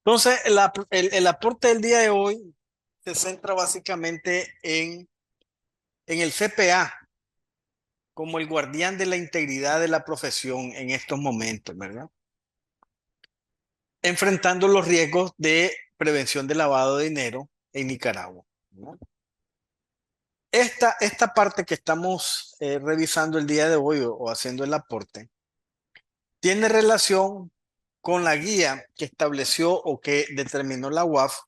Entonces, el aporte del día de hoy se centra básicamente en el CPA como el guardián de la integridad de la profesión en estos momentos, ¿verdad? Enfrentando los riesgos de prevención de lavado de dinero en Nicaragua, ¿no? Esta parte que estamos revisando el día de hoy o haciendo el aporte tiene relación con la guía que estableció o que determinó la UAF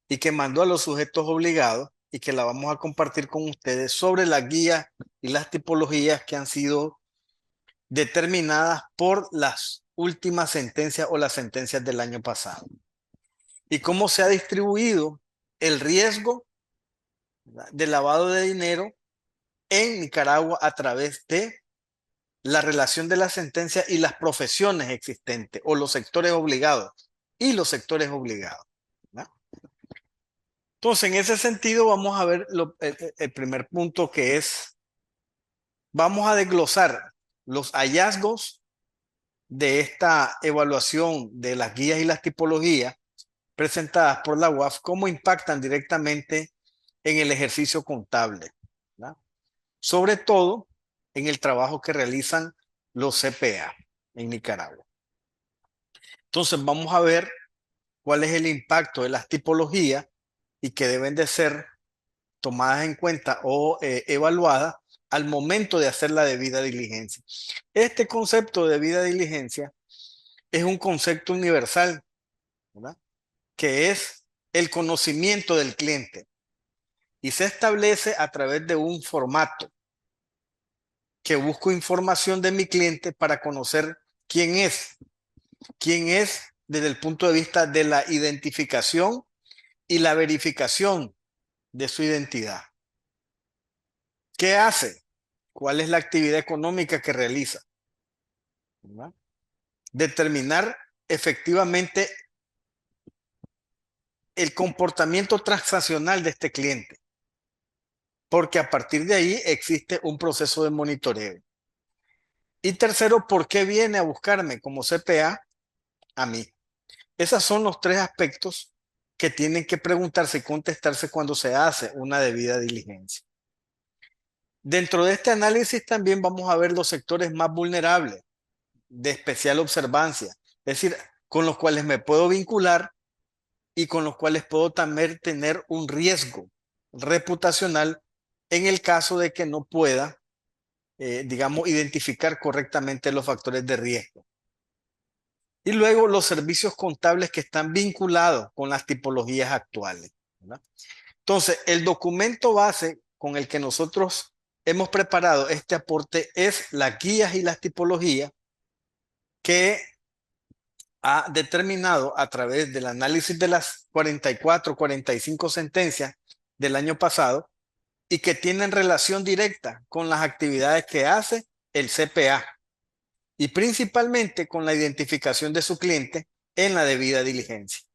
y que mandó a los sujetos obligados y que la vamos a compartir con ustedes sobre la guía y las tipologías que han sido determinadas por las últimas sentencias o las sentencias del año pasado. Y cómo se ha distribuido el riesgo de lavado de dinero en Nicaragua a través de la relación de la sentencia y las profesiones existentes o los sectores obligados y los sectores obligados, ¿no? Entonces, en ese sentido, vamos a ver el primer punto que es, vamos a desglosar los hallazgos de esta evaluación de las guías y las tipologías presentadas por la UAF, cómo impactan directamente en el ejercicio contable, ¿verdad? Sobre todo en el trabajo que realizan los CPA en Nicaragua. Entonces, vamos a ver cuál es el impacto de las tipologías y que deben de ser tomadas en cuenta o evaluadas al momento de hacer la debida diligencia. Este concepto de debida diligencia es un concepto universal, ¿verdad? Que es el conocimiento del cliente y se establece a través de un formato que busco información de mi cliente para conocer quién es desde el punto de vista de la identificación y la verificación de su identidad. ¿Qué hace? ¿Cuál es la actividad económica que realiza? ¿Verdad? Determinar efectivamente el comportamiento transaccional de este cliente, porque a partir de ahí existe un proceso de monitoreo. Y tercero, ¿por qué viene a buscarme como CPA a mí? Esos son los tres aspectos que tienen que preguntarse y contestarse cuando se hace una debida diligencia. Dentro de este análisis también vamos a ver los sectores más vulnerables de especial observancia, es decir, con los cuales me puedo vincular y con los cuales puedo también tener un riesgo reputacional en el caso de que no pueda, digamos, identificar correctamente los factores de riesgo. Y luego los servicios contables que están vinculados con las tipologías actuales, ¿verdad? Entonces, el documento base con el que nosotros hemos preparado este aporte es las guías y las tipologías que ha determinado a través del análisis de las 44, 45 sentencias del año pasado y que tienen relación directa con las actividades que hace el CPA y principalmente con la identificación de su cliente en la debida diligencia,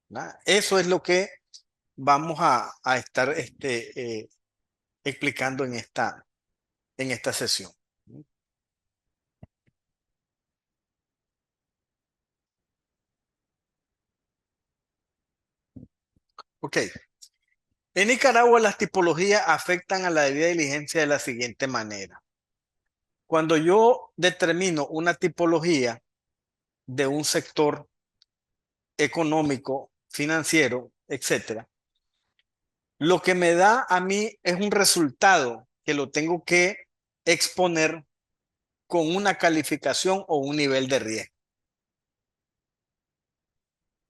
¿verdad? Eso es lo que vamos a estar explicando en esta sesión. Ok. En Nicaragua las tipologías afectan a la debida diligencia de la siguiente manera. Cuando yo determino una tipología de un sector económico, financiero, etcétera, lo que me da a mí es un resultado que lo tengo que exponer con una calificación o un nivel de riesgo,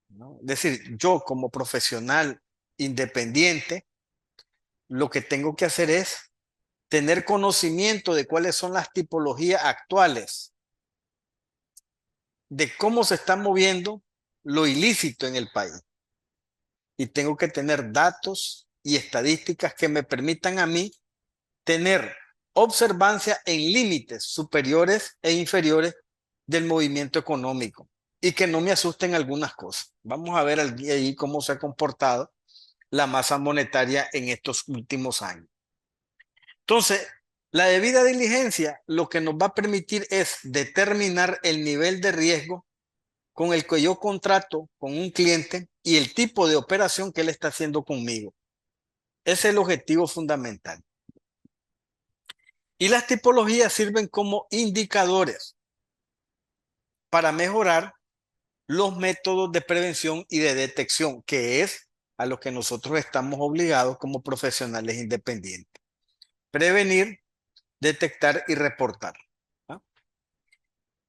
¿no? Es decir, yo como profesional independiente, lo que tengo que hacer es tener conocimiento de cuáles son las tipologías actuales, de cómo se está moviendo lo ilícito en el país. Y tengo que tener datos y estadísticas que me permitan a mí tener observancia en límites superiores e inferiores del movimiento económico y que no me asusten algunas cosas. Vamos a ver ahí cómo se ha comportado la masa monetaria en estos últimos años. Entonces, la debida diligencia lo que nos va a permitir es determinar el nivel de riesgo con el que yo contrato con un cliente y el tipo de operación que él está haciendo conmigo. Ese es el objetivo fundamental. Y las tipologías sirven como indicadores para mejorar los métodos de prevención y de detección, que es a lo que nosotros estamos obligados como profesionales independientes. Prevenir, detectar y reportar. ¿No?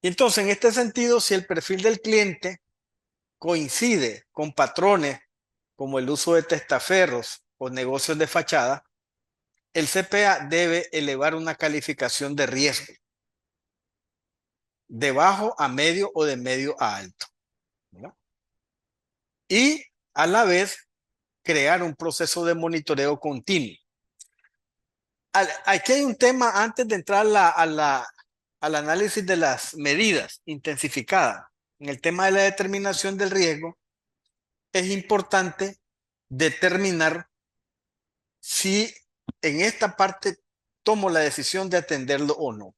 Y entonces, en este sentido, si el perfil del cliente coincide con patrones como el uso de testaferros o negocios de fachada, el CPA debe elevar una calificación de riesgo de bajo a medio o de medio a alto. ¿No? Y a la vez crear un proceso de monitoreo continuo. Aquí hay un tema antes de entrar al análisis de las medidas intensificadas. En el tema de la determinación del riesgo, es importante determinar si en esta parte tomo la decisión de atenderlo o no.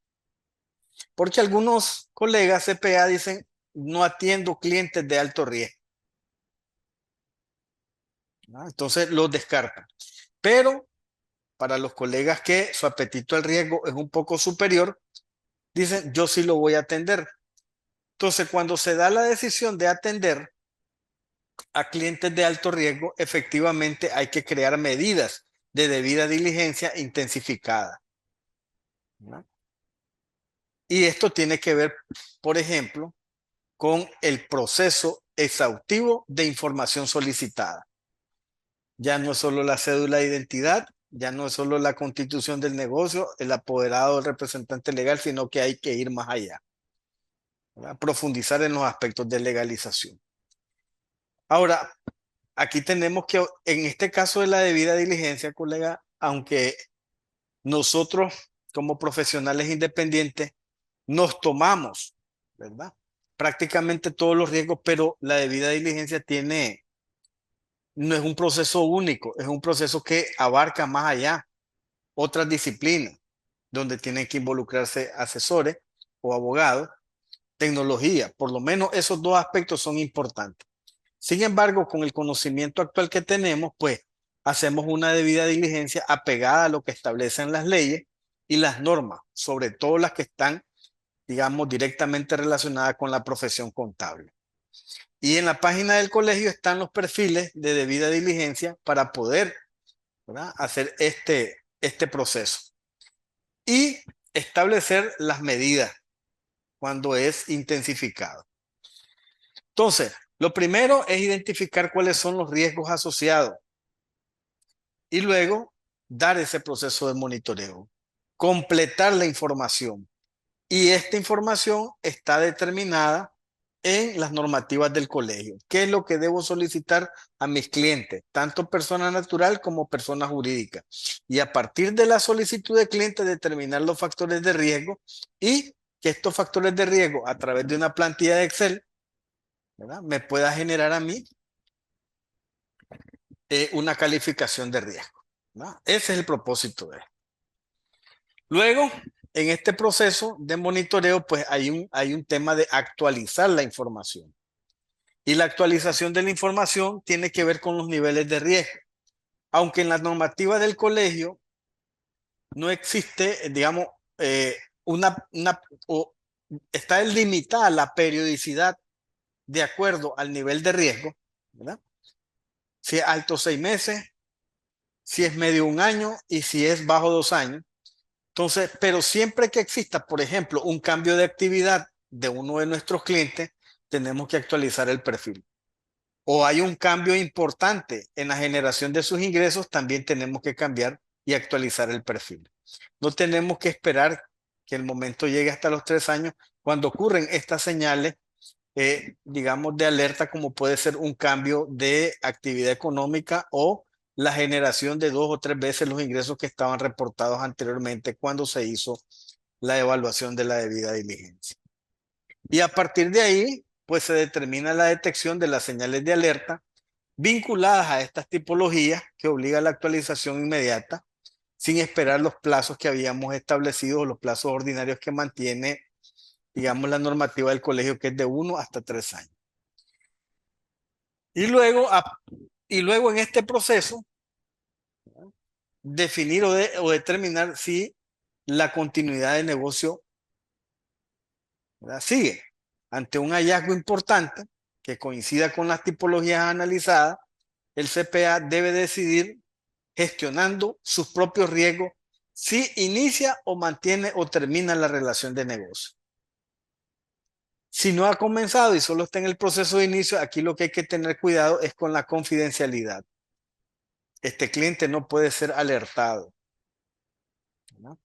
Porque algunos colegas CPA dicen, no atiendo clientes de alto riesgo. ¿No? Entonces los descartan. Pero para los colegas que su apetito al riesgo es un poco superior, dicen, yo sí lo voy a atender. Entonces, cuando se da la decisión de atender a clientes de alto riesgo, efectivamente hay que crear medidas de debida diligencia intensificada. ¿No? Y esto tiene que ver, por ejemplo, con el proceso exhaustivo de información solicitada. Ya no es solo la cédula de identidad, ya no es solo la constitución del negocio, el apoderado del representante legal, sino que hay que ir más allá, ¿verdad? Profundizar en los aspectos de legalización. Ahora, aquí tenemos que, en este caso de la debida diligencia, colega, aunque nosotros como profesionales independientes nos tomamos, ¿verdad? Prácticamente todos los riesgos, pero la debida diligencia no es un proceso único, es un proceso que abarca más allá otras disciplinas, donde tienen que involucrarse asesores o abogados, tecnología, por lo menos esos dos aspectos son importantes. Sin embargo, con el conocimiento actual que tenemos, pues hacemos una debida diligencia apegada a lo que establecen las leyes y las normas, sobre todo las que están, digamos, directamente relacionadas con la profesión contable. Y en la página del colegio están los perfiles de debida diligencia para poder, ¿verdad?, hacer este proceso y establecer las medidas cuando es intensificado. Entonces, lo primero es identificar cuáles son los riesgos asociados y luego dar ese proceso de monitoreo, completar la información. Y esta información está determinada en las normativas del colegio. ¿Qué es lo que debo solicitar a mis clientes? Tanto persona natural como persona jurídica. Y a partir de la solicitud de cliente, determinar los factores de riesgo y que estos factores de riesgo a través de una plantilla de Excel, ¿verdad?, me pueda generar a mí una calificación de riesgo, ¿no? Ese es el propósito de esto. Luego, en este proceso de monitoreo, pues hay un tema de actualizar la información. Y la actualización de la información tiene que ver con los niveles de riesgo. Aunque en la normativa del colegio no existe, digamos, o está limitada la periodicidad de acuerdo al nivel de riesgo, ¿verdad? Si es alto 6 meses, si es medio 1 año y si es bajo 2 años. Entonces, pero siempre que exista, por ejemplo, un cambio de actividad de uno de nuestros clientes, tenemos que actualizar el perfil. O hay un cambio importante en la generación de sus ingresos, también tenemos que cambiar y actualizar el perfil. No tenemos que esperar que el momento llegue hasta los 3 años cuando ocurren estas señales, digamos, de alerta, como puede ser un cambio de actividad económica o la generación de 2 o 3 veces los ingresos que estaban reportados anteriormente cuando se hizo la evaluación de la debida diligencia. Y a partir de ahí, pues se determina la detección de las señales de alerta vinculadas a estas tipologías que obliga a la actualización inmediata sin esperar los plazos que habíamos establecido o los plazos ordinarios que mantiene, digamos, la normativa del colegio, que es de 1 hasta 3 años. Y luego, y luego en este proceso, definir o determinar si la continuidad de negocio, ¿verdad?, sigue. Ante un hallazgo importante que coincida con las tipologías analizadas, el CPA debe decidir, gestionando sus propios riesgos, si inicia o mantiene o termina la relación de negocio. Si no ha comenzado y solo está en el proceso de inicio, aquí lo que hay que tener cuidado es con la confidencialidad. Este cliente no puede ser alertado, ¿no?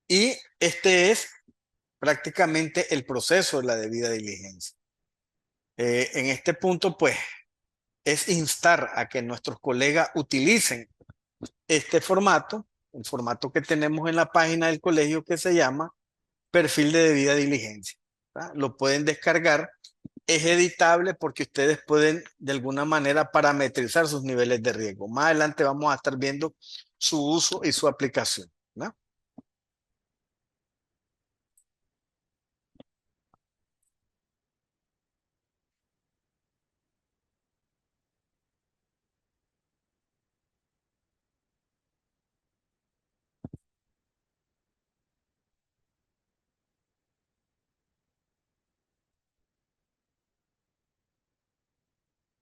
Y este es prácticamente el proceso de la debida diligencia. En este punto, pues, es instar a que nuestros colegas utilicen este formato, el formato que tenemos en la página del colegio que se llama perfil de debida diligencia, ¿verdad? Lo pueden descargar, es editable porque ustedes pueden de alguna manera parametrizar sus niveles de riesgo. Más adelante vamos a estar viendo su uso y su aplicación, ¿no?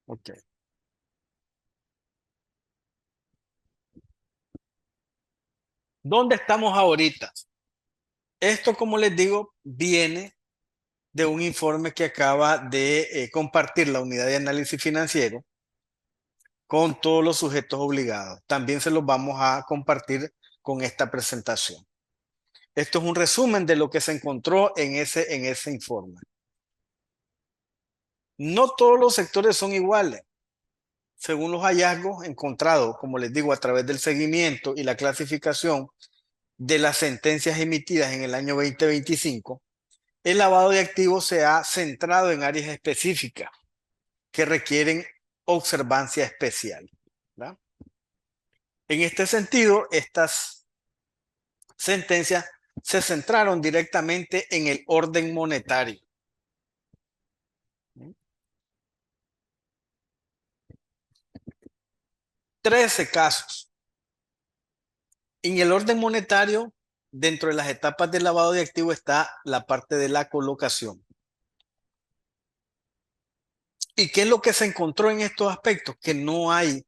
Ok. ¿Dónde estamos ahorita? Esto, como les digo, viene de un informe que acaba de compartir la unidad de análisis financiero con todos los sujetos obligados. También se los vamos a compartir con esta presentación. Esto es un resumen de lo que se encontró en ese informe. No todos los sectores son iguales. Según los hallazgos encontrados, como les digo, a través del seguimiento y la clasificación de las sentencias emitidas en el año 2025, el lavado de activos se ha centrado en áreas específicas que requieren observancia especial, ¿verdad? En este sentido, estas sentencias se centraron directamente en el orden monetario. 13 casos. En el orden monetario, dentro de las etapas del lavado de activos está la parte de la colocación. ¿Y qué es lo que se encontró en estos aspectos? Que no hay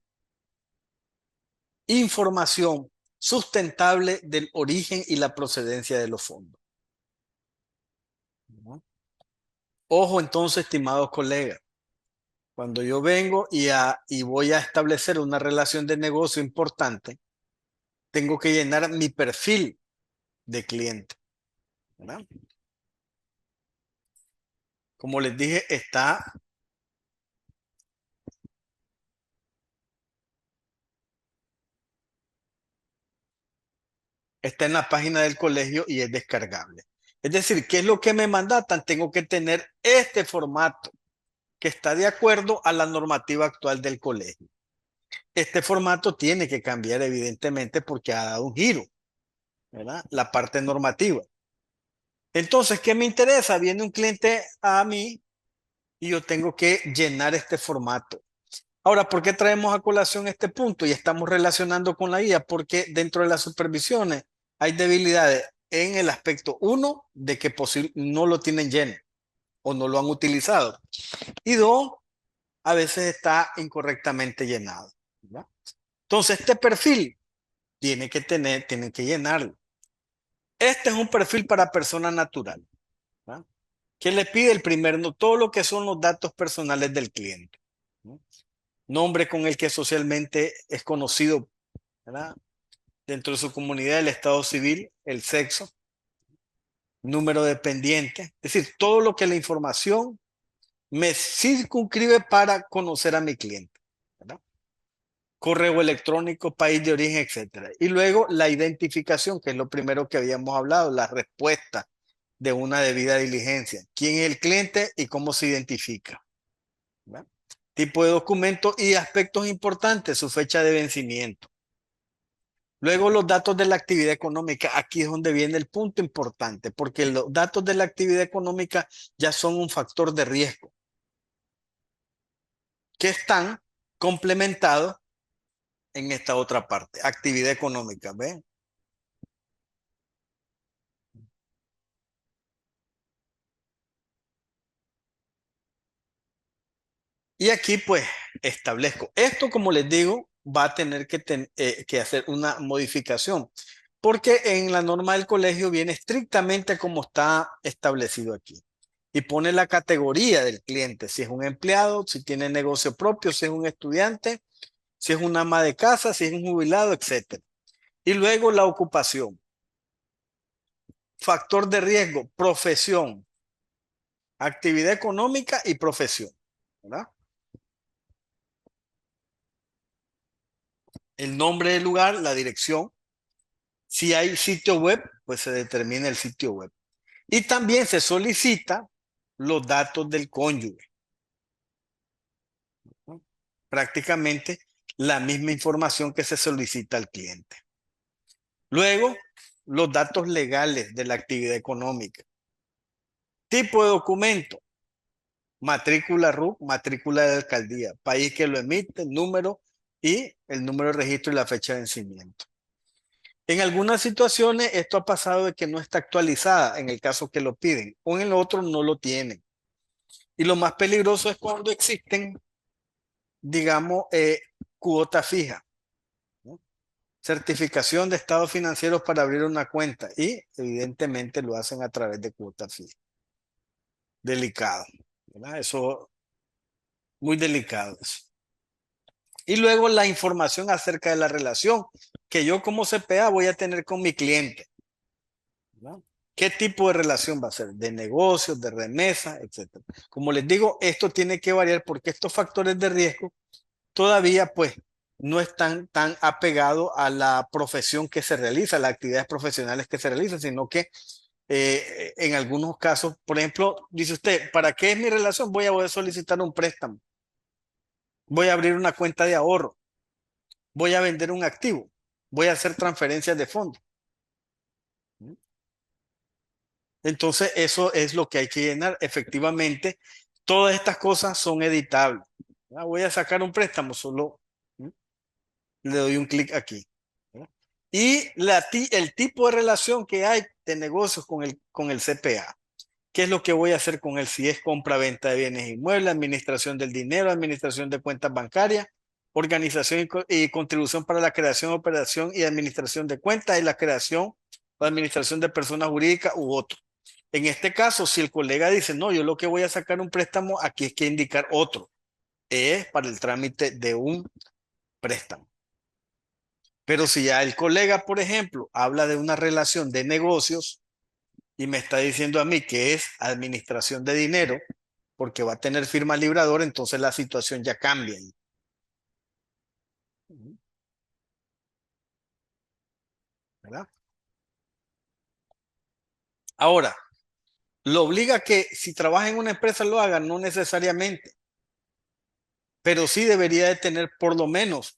información sustentable del origen y la procedencia de los fondos, ¿no? Ojo entonces, estimados colegas, cuando yo vengo y voy a establecer una relación de negocio importante, tengo que llenar mi perfil de cliente, ¿verdad? Como les dije, está en la página del colegio y es descargable. Es decir, ¿qué es lo que me mandatan? Tengo que tener este formato que está de acuerdo a la normativa actual del colegio. Este formato tiene que cambiar evidentemente porque ha dado un giro, ¿verdad? La parte normativa. Entonces, ¿qué me interesa? Viene un cliente a mí y yo tengo que llenar este formato. Ahora, ¿por qué traemos a colación este punto y estamos relacionando con la guía? Porque dentro de las supervisiones hay debilidades en el aspecto, uno, de que no lo tienen lleno o no lo han utilizado. Y dos, a veces está incorrectamente llenado, ¿verdad? Entonces, este perfil tienen que llenarlo. Este es un perfil para persona natural, ¿verdad? ¿Qué le pide el primer? No, todo lo que son los datos personales del cliente, ¿no? Nombre con el que socialmente es conocido, ¿verdad?, dentro de su comunidad, el estado civil, el sexo, número de pendiente, es decir, todo lo que la información me circunscribe para conocer a mi cliente, ¿verdad? Correo electrónico, país de origen, etcétera. Y luego la identificación, que es lo primero que habíamos hablado, la respuesta de una debida diligencia. ¿Quién es el cliente y cómo se identifica?, ¿verdad? Tipo de documento y aspectos importantes, su fecha de vencimiento. Luego los datos de la actividad económica. Aquí es donde viene el punto importante, porque los datos de la actividad económica ya son un factor de riesgo. que están complementados en esta otra parte, actividad económica, ¿ven? Y aquí pues establezco. Esto, como les digo, va a tener que hacer una modificación, porque en la norma del colegio viene estrictamente como está establecido aquí. Y pone la categoría del cliente, si es un empleado, si tiene negocio propio, si es un estudiante, si es un ama de casa, si es un jubilado, etcétera. Y luego la ocupación. Factor de riesgo, profesión, actividad económica y profesión, ¿verdad? El nombre del lugar, la dirección. Si hay sitio web, pues se determina el sitio web. Y también se solicita los datos del cónyuge, ¿no? Prácticamente la misma información que se solicita al cliente. Luego, los datos legales de la actividad económica. Tipo de documento, matrícula RUC, matrícula de alcaldía, país que lo emite, número y el número de registro y la fecha de vencimiento. En algunas situaciones esto ha pasado de que no está actualizada en el caso que lo piden, o en el otro no lo tienen. Y lo más peligroso es cuando existen, digamos, cuota fija, ¿no? Certificación de estados financieros para abrir una cuenta y evidentemente lo hacen a través de cuota fija. Delicado, ¿verdad? Eso, muy delicado eso. Y luego la información acerca de la relación que yo como CPA voy a tener con mi cliente, ¿no? ¿Qué tipo de relación va a ser? De negocios, de remesa, etcétera. Como les digo, esto tiene que variar porque estos factores de riesgo todavía pues no están tan apegados a la profesión que se realiza, a las actividades profesionales que se realizan, sino que en algunos casos, por ejemplo, dice usted, ¿para qué es mi relación? Voy a solicitar un préstamo, voy a abrir una cuenta de ahorro, voy a vender un activo, voy a hacer transferencias de fondos. Entonces, eso es lo que hay que llenar. Efectivamente, todas estas cosas son editables. Ah, voy a sacar un préstamo, solo le doy un clic aquí. ¿Verdad? Y el tipo de relación que hay de negocios con el CPA. ¿Qué es lo que voy a hacer con él? Si es compra-venta de bienes inmuebles, administración del dinero, administración de cuentas bancarias, organización y contribución para la creación, operación y administración de cuentas y la creación o administración de personas jurídicas u otro. En este caso, si el colega dice, no, yo lo que voy a sacar un préstamo, aquí es que indicar otro. Es para el trámite de un préstamo. Pero si ya el colega, por ejemplo, habla de una relación de negocios y me está diciendo a mí que es administración de dinero, porque va a tener firma librador, entonces la situación ya cambia. ¿Verdad? Ahora, lo obliga a que si trabaja en una empresa lo haga, no necesariamente, pero sí debería de tener por lo menos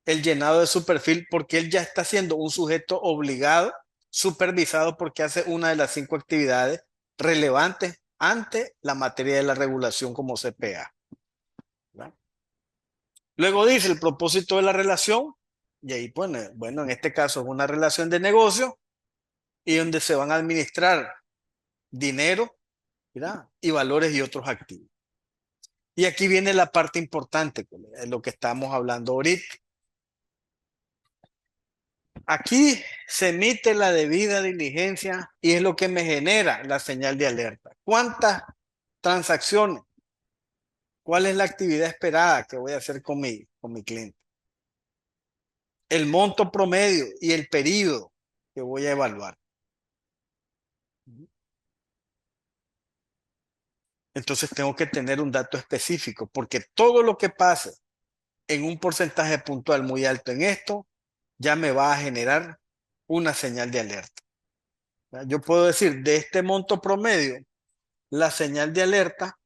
el llenado de su perfil porque él ya está siendo un sujeto obligado, supervisado porque hace una de las 5 actividades relevantes ante la materia de la regulación como CPA. ¿Verdad? Luego dice el propósito de la relación, y ahí pone, bueno, en este caso es una relación de negocio y donde se van a administrar dinero, ¿verdad? Y valores y otros activos. Y aquí viene la parte importante, de lo que estamos hablando ahorita. Aquí se emite la debida diligencia y es lo que me genera la señal de alerta. ¿Cuántas transacciones? ¿Cuál es la actividad esperada que voy a hacer con mi cliente? El monto promedio y el periodo que voy a evaluar. Entonces tengo que tener un dato específico porque todo lo que pase en un porcentaje puntual muy alto en esto ya me va a generar una señal de alerta. Yo puedo decir, de este monto promedio, la señal de alerta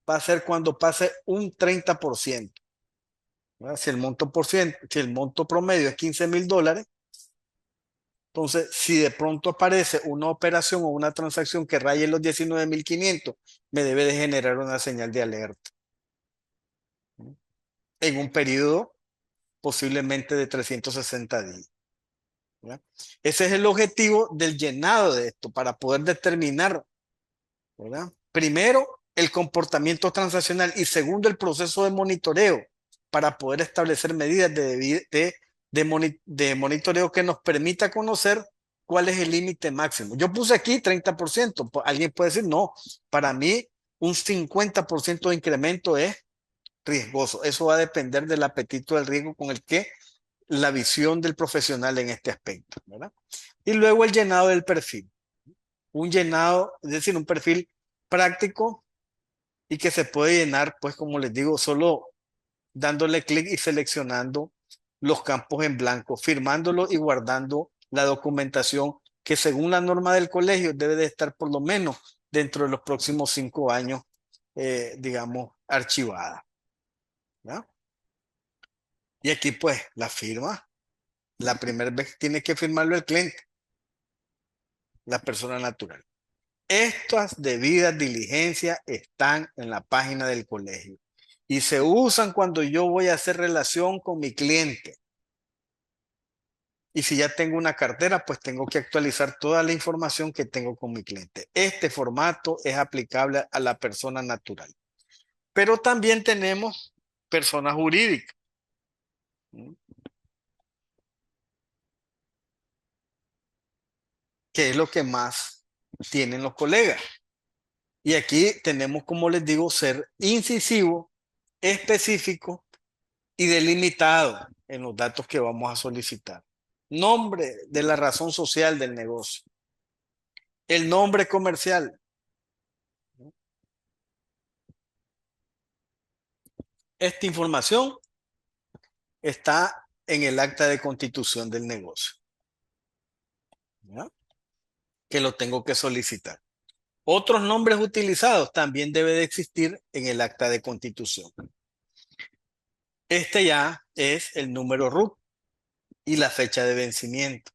va a ser cuando pase un 30%. ¿Verdad? Si el monto promedio es $15,000, entonces si de pronto aparece una operación o una transacción que raye los 19,500, me debe de generar una señal de alerta. en un periodo posiblemente de 360 días. ¿Ya? Ese es el objetivo del llenado de esto, para poder determinar, ¿verdad? Primero, el comportamiento transaccional y segundo, el proceso de monitoreo para poder establecer medidas de monitoreo que nos permita conocer cuál es el límite máximo. Yo puse aquí 30%. Alguien puede decir, no, para mí un 50% de incremento es riesgoso. Eso va a depender del apetito del riesgo con el que la visión del profesional en este aspecto, ¿verdad? Y luego el llenado del perfil. Un llenado, es decir, un perfil práctico y que se puede llenar, pues como les digo, solo dándole clic y seleccionando los campos en blanco, firmándolo y guardando la documentación que según la norma del colegio debe de estar por lo menos dentro de los próximos 5 años, digamos, archivada. ¿Ya? Y aquí pues la firma, la primera vez tiene que firmarlo el cliente, la persona natural. Estas debidas diligencias están en la página del colegio y se usan cuando yo voy a hacer relación con mi cliente. Y si ya tengo una cartera, pues tengo que actualizar toda la información que tengo con mi cliente. Este formato es aplicable a la persona natural. Pero también tenemos personas jurídicas. Que es lo que más tienen los colegas. Y aquí tenemos, como les digo, ser incisivo, específico y delimitado en los datos que vamos a solicitar. Nombre de la razón social del negocio. El nombre comercial. Esta información está en el acta de constitución del negocio, ¿ya? Que lo tengo que solicitar. Otros nombres utilizados también debe de existir en el acta de constitución. Este ya es el número RUT y la fecha de vencimiento.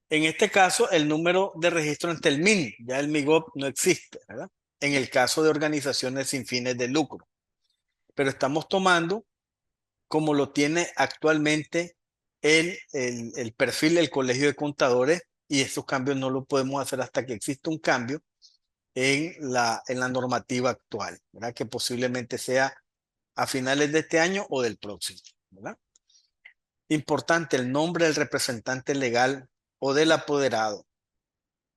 En este caso, el número de registro ante el MIN, ya el MIGOP no existe, ¿verdad? En el caso de organizaciones sin fines de lucro. Pero estamos tomando como lo tiene actualmente el perfil del Colegio de Contadores, y estos cambios no lo podemos hacer hasta que exista un cambio en la normativa actual, ¿verdad? Que posiblemente sea a finales de este año o del próximo, ¿verdad? Importante, el nombre del representante legal o del apoderado,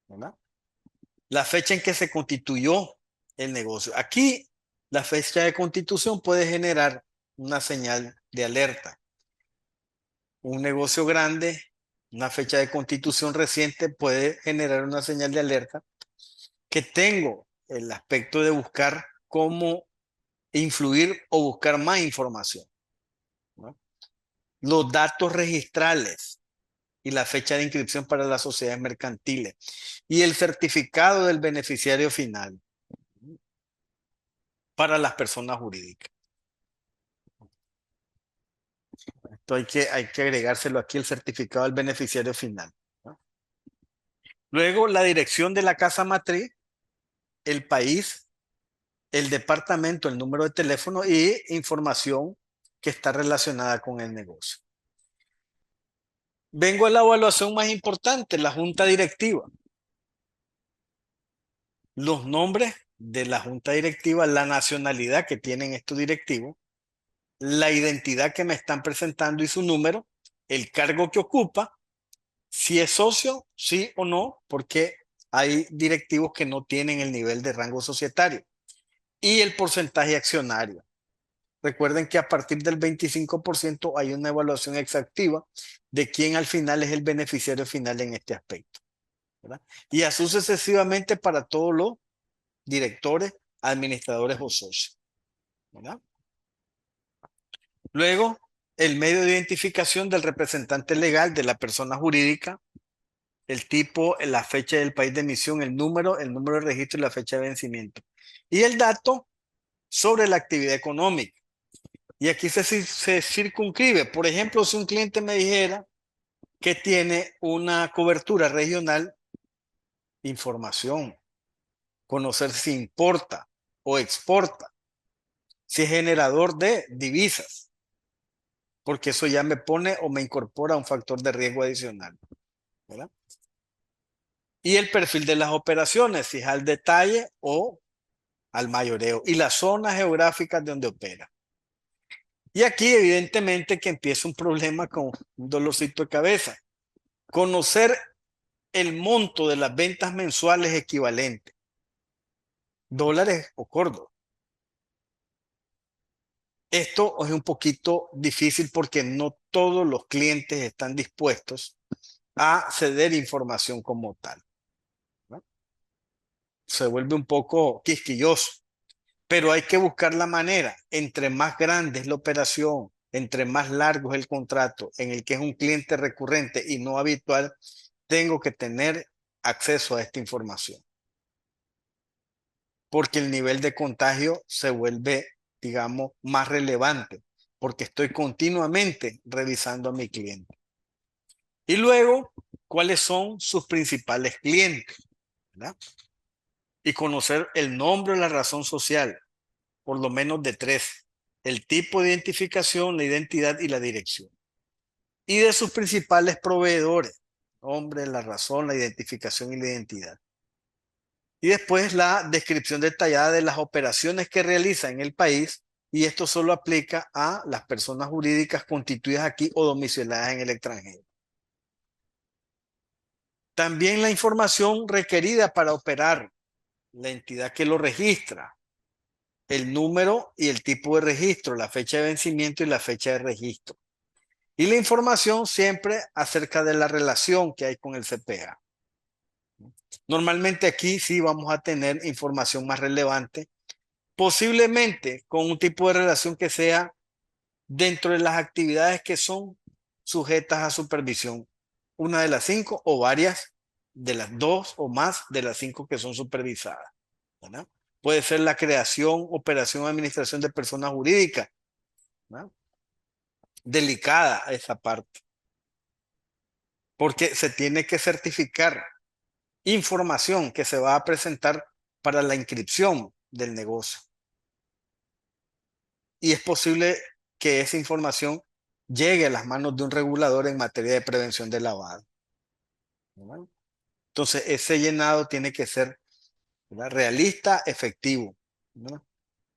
¿verdad? La fecha en que se constituyó el negocio. Aquí, la fecha de constitución puede generar una señal de alerta. Un negocio grande, una fecha de constitución reciente puede generar una señal de alerta que tengo el aspecto de buscar cómo influir o buscar más información, ¿no? Los datos registrales y la fecha de inscripción para las sociedades mercantiles y el certificado del beneficiario final para las personas jurídicas. Esto hay que agregárselo aquí, el certificado del beneficiario final, ¿no? Luego, la dirección de la casa matriz, el país, el departamento, el número de teléfono y información que está relacionada con el negocio. Vengo a la evaluación más importante, la junta directiva. Los nombres de la junta directiva, la nacionalidad que tienen estos directivos, la identidad que me están presentando y su número, el cargo que ocupa, si es socio, sí o no, porque hay directivos que no tienen el nivel de rango societario, y el porcentaje accionario. Recuerden que a partir del 25% hay una evaluación exhaustiva de quién al final es el beneficiario final en este aspecto, ¿verdad? Y así sucesivamente para todos los directores, administradores o socios, ¿verdad? Luego, el medio de identificación del representante legal de la persona jurídica, el tipo, la fecha del país de emisión, el número de registro y la fecha de vencimiento. Y el dato sobre la actividad económica. Y aquí se circunscribe. Por ejemplo, si un cliente me dijera que tiene una cobertura regional, información, conocer si importa o exporta, si es generador de divisas, porque eso ya me pone o me incorpora un factor de riesgo adicional, ¿verdad? Y el perfil de las operaciones, si es al detalle o al mayoreo, y las zonas geográficas de donde opera. Y aquí evidentemente que empieza un problema con un dolorcito de cabeza. Conocer el monto de las ventas mensuales equivalentes, dólares o córdobas. Esto es un poquito difícil porque no todos los clientes están dispuestos a ceder información como tal, ¿no? Se vuelve un poco quisquilloso, pero hay que buscar la manera. Entre más grande es la operación, entre más largo es el contrato en el que es un cliente recurrente y no habitual, tengo que tener acceso a esta información, porque el nivel de contagio se vuelve, digamos, más relevante, porque estoy continuamente revisando a mi cliente. Y luego, ¿cuáles son sus principales clientes? ¿Verdad? Y conocer el nombre o la razón social, por lo menos de tres: el tipo de identificación, la identidad y la dirección. Y de sus principales proveedores: nombre, la razón, la identificación y la identidad. Y después la descripción detallada de las operaciones que realiza en el país, y esto solo aplica a las personas jurídicas constituidas aquí o domiciliadas en el extranjero. También la información requerida para operar, la entidad que lo registra, el número y el tipo de registro, la fecha de vencimiento y la fecha de registro. Y la información siempre acerca de la relación que hay con el CPA. Normalmente aquí sí vamos a tener información más relevante, posiblemente con un tipo de relación que sea dentro de las actividades que son sujetas a supervisión. Una de las 5 o varias de las 2 o más de las 5 que son supervisadas, ¿verdad? Puede ser la creación, operación o administración de personas jurídicas, ¿verdad? Delicada esa parte, porque se tiene que certificar información que se va a presentar para la inscripción del negocio. Y es posible que esa información llegue a las manos de un regulador en materia de prevención de lavado, ¿verdad? Entonces, ese llenado tiene que ser, ¿verdad?, realista, efectivo, ¿verdad?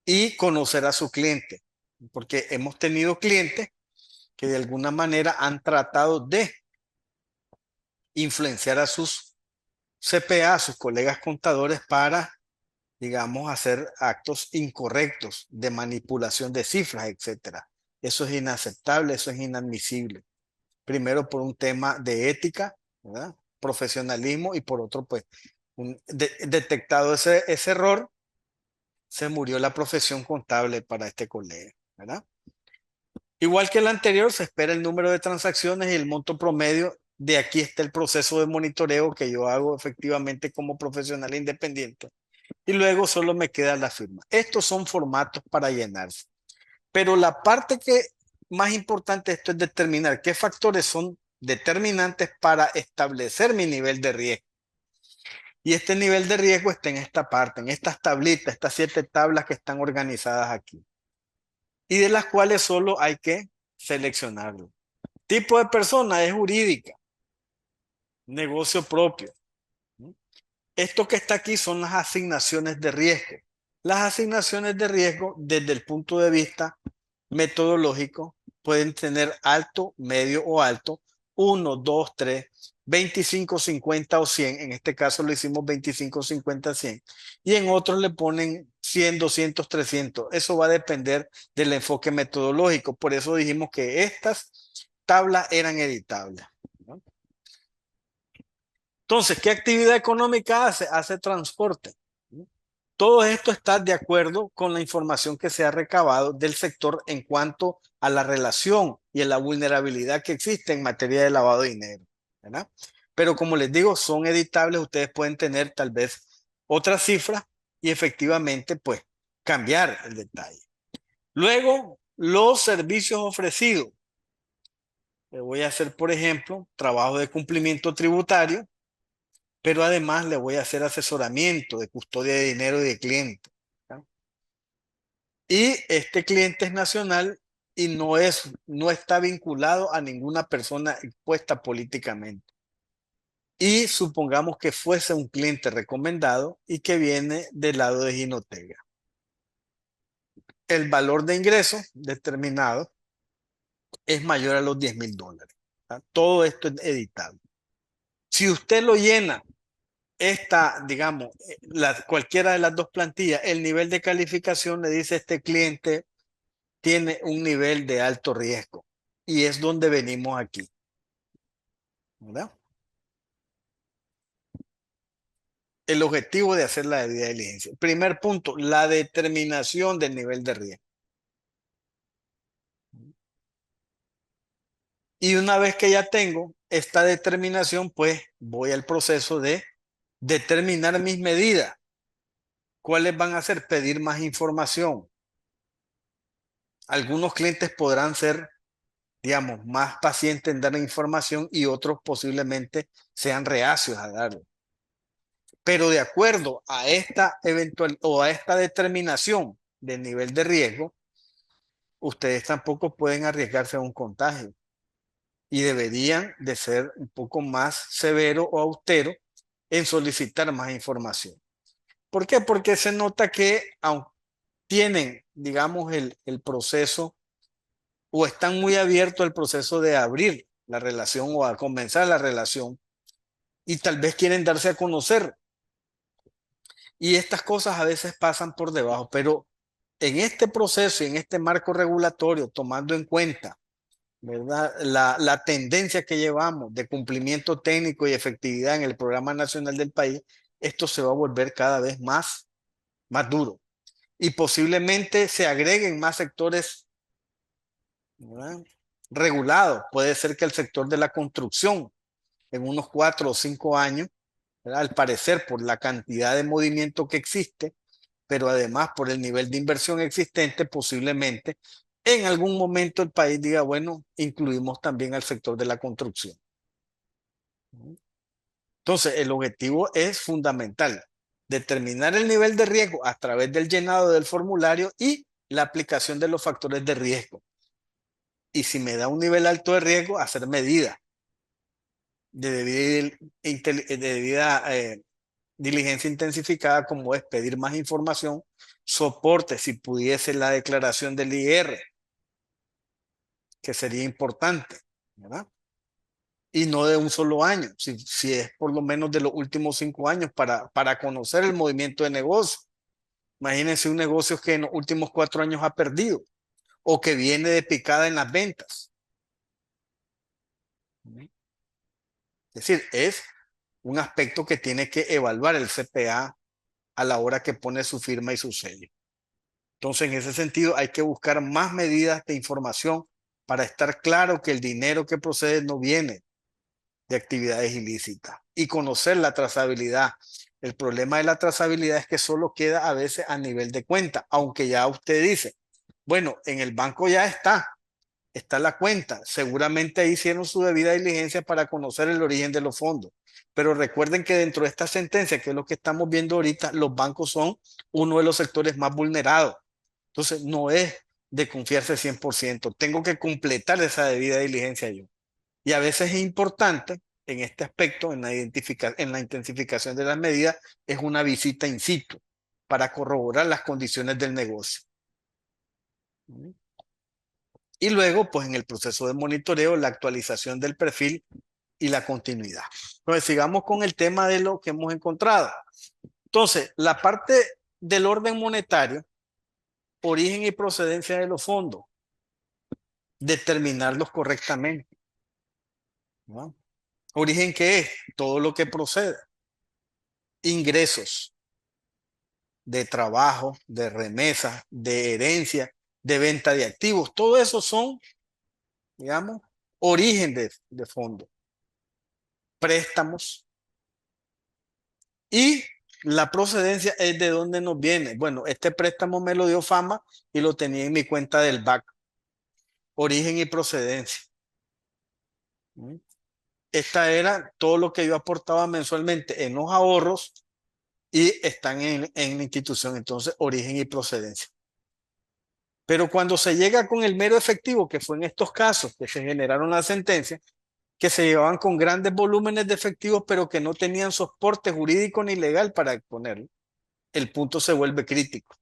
Y conocer a su cliente, porque hemos tenido clientes que de alguna manera han tratado de influenciar a sus CPA, a sus colegas contadores, para, digamos, hacer actos incorrectos de manipulación de cifras, etcétera. Eso es inaceptable, eso es inadmisible. Primero por un tema de ética, ¿verdad?, profesionalismo, y por otro, pues, detectado ese error, se murió la profesión contable para este colega, ¿verdad? Igual que el anterior, se espera el número de transacciones y el monto promedio. De aquí está el proceso de monitoreo que yo hago efectivamente como profesional independiente. Y luego solo me queda la firma. Estos son formatos para llenarse. Pero la parte que más importante de esto es determinar qué factores son determinantes para establecer mi nivel de riesgo. Y este nivel de riesgo está en esta parte, en estas tablitas, estas 7 tablas que están organizadas aquí, y de las cuales solo hay que seleccionarlo. Tipo de persona es jurídica, negocio propio. Esto que está aquí son las asignaciones de riesgo. Las asignaciones de riesgo, desde el punto de vista metodológico, pueden tener alto, medio o alto: 1, 2, 3, 25, 50 o 100. En este caso lo hicimos 25, 50, 100. Y en otros le ponen 100, 200, 300. Eso va a depender del enfoque metodológico. Por eso dijimos que estas tablas eran editables, ¿no? Entonces, ¿qué actividad económica hace? Hace transporte. Todo esto está de acuerdo con la información que se ha recabado del sector en cuanto a la relación y a la vulnerabilidad que existe en materia de lavado de dinero, ¿verdad? Pero como les digo, son editables. Ustedes pueden tener tal vez otras cifras y efectivamente, pues, cambiar el detalle. Luego, los servicios ofrecidos. Le voy a hacer, por ejemplo, trabajo de cumplimiento tributario, pero además le voy a hacer asesoramiento de custodia de dinero y de cliente, ¿no? Y este cliente es nacional y no está vinculado a ninguna persona expuesta políticamente. Y supongamos que fuese un cliente recomendado y que viene del lado de Jinotega. El valor de ingreso determinado es mayor a los $10,000. Todo esto es editable. Si usted lo llena, digamos, cualquiera de las dos plantillas, el nivel de calificación le dice este cliente tiene un nivel de alto riesgo. Y es donde venimos aquí. ¿Verdad? El objetivo de hacer la debida diligencia. Primer punto, la determinación del nivel de riesgo. Y una vez que ya tengo esta determinación, pues voy al proceso de determinar mis medidas. ¿Cuáles van a ser? Pedir más información. Algunos clientes podrán ser, digamos, más pacientes en dar información y otros posiblemente sean reacios a darlo. Pero de acuerdo a esta eventual o a esta determinación del nivel de riesgo, ustedes tampoco pueden arriesgarse a un contagio y deberían de ser un poco más severo o austero en solicitar más información. ¿Por qué? Porque se nota que aunque tienen, digamos, el proceso o están muy abiertos al proceso de abrir la relación o a comenzar la relación y tal vez quieren darse a conocer. Y estas cosas a veces pasan por debajo, pero en este proceso y en este marco regulatorio, tomando en cuenta, ¿verdad? La tendencia que llevamos de cumplimiento técnico y efectividad en el programa nacional del país, esto se va a volver cada vez más duro. Y posiblemente se agreguen más sectores, ¿verdad? Regulados. Puede ser que el sector de la construcción en unos 4 o 5 años, ¿verdad? Al parecer por la cantidad de movimiento que existe, pero además por el nivel de inversión existente, posiblemente en algún momento el país diga, bueno, incluimos también al sector de la construcción. Entonces, el objetivo es fundamental, determinar el nivel de riesgo a través del llenado del formulario y la aplicación de los factores de riesgo. Y si me da un nivel alto de riesgo, hacer medidas de debida diligencia intensificada, como es pedir más información, soporte, si pudiese, la declaración del IR, que sería importante, ¿verdad? Y no de un solo año, si es por lo menos de los últimos 5 años para conocer el movimiento de negocio. Imagínense un negocio que en los últimos 4 años ha perdido o que viene de picada en las ventas. Es decir, es un aspecto que tiene que evaluar el CPA a la hora que pone su firma y su sello. Entonces, en ese sentido, hay que buscar más medidas de información para estar claro que el dinero que procede no viene de actividades ilícitas y conocer la trazabilidad. El problema de la trazabilidad es que solo queda a veces a nivel de cuenta, aunque ya usted dice, bueno, en el banco ya está la cuenta, seguramente ahí hicieron su debida diligencia para conocer el origen de los fondos. Pero recuerden que dentro de esta sentencia, que es lo que estamos viendo ahorita, los bancos son uno de los sectores más vulnerados. Entonces, no es de confiarse 100%. Tengo que completar esa debida diligencia yo. Y a veces es importante en este aspecto, en la intensificación de las medidas, es una visita in situ para corroborar las condiciones del negocio. Y luego, pues en el proceso de monitoreo, la actualización del perfil y la continuidad. Entonces, sigamos con el tema de lo que hemos encontrado. Entonces, la parte del orden monetario, origen y procedencia de los fondos, determinarlos correctamente, ¿no? Origen, ¿qué es? Todo lo que procede. Ingresos de trabajo, de remesa, de herencia, de venta de activos. Todo eso son, digamos, origen de fondo. Préstamos. Y la procedencia es de dónde nos viene. Bueno, este préstamo me lo dio Fama y lo tenía en mi cuenta del BAC. Origen y procedencia. Esta era todo lo que yo aportaba mensualmente en los ahorros y están en la institución. Entonces, origen y procedencia. Pero cuando se llega con el mero efectivo, que fue en estos casos que se generaron las sentencias, que se llevaban con grandes volúmenes de efectivos, pero que no tenían soporte jurídico ni legal para exponerlo, el punto se vuelve crítico.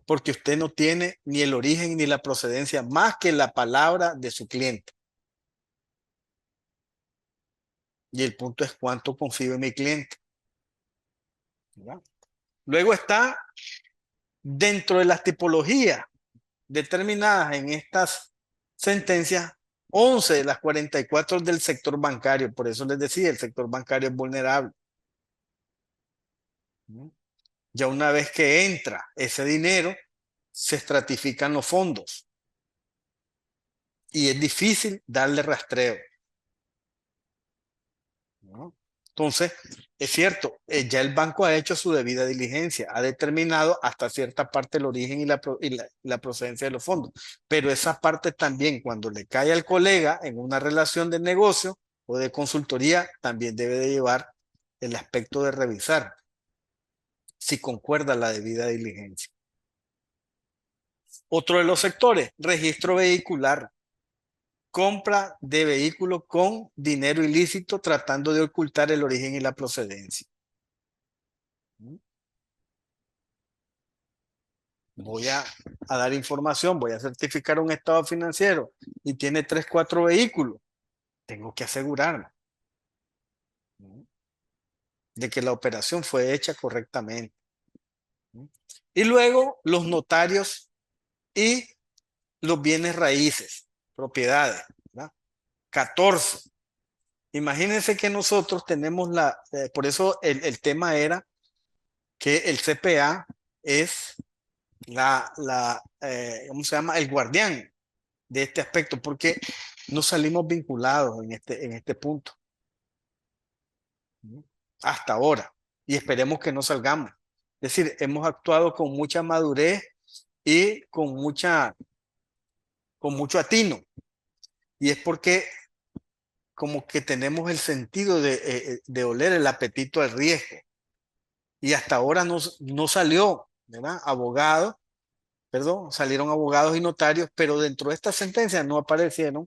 Porque usted no tiene ni el origen ni la procedencia más que la palabra de su cliente. Y el punto es cuánto confío en mi cliente. ¿Verdad? Luego está dentro de las tipologías determinadas en estas sentencias, 11 de las 44 del sector bancario. Por eso les decía, el sector bancario es vulnerable. Ya una vez que entra ese dinero, se estratifican los fondos y es difícil darle rastreo, ¿no? Entonces, es cierto, ya el banco ha hecho su debida diligencia, ha determinado hasta cierta parte el origen y la procedencia de los fondos, pero esa parte también, cuando le cae al colega en una relación de negocio o de consultoría, también debe de llevar el aspecto de revisar si concuerda la debida diligencia. Otro de los sectores, registro vehicular. Compra de vehículos con dinero ilícito tratando de ocultar el origen y la procedencia. Voy a dar información, voy a certificar un estado financiero y tiene 3, 4 vehículos. Tengo que asegurarme, ¿no?, de que la operación fue hecha correctamente, ¿no? Y luego los notarios y los bienes raíces, propiedades, ¿verdad? 14. Imagínense que nosotros tenemos por eso el tema era que el CPA es ¿cómo se llama? El guardián de este aspecto, porque no salimos vinculados en este punto, ¿no?, hasta ahora, y esperemos que no salgamos. Es decir, hemos actuado con mucha madurez y con mucho atino, y es porque como que tenemos el sentido de oler el apetito al riesgo, y hasta ahora no salió, ¿verdad? Salieron abogados y notarios, pero dentro de esta sentencia no aparecieron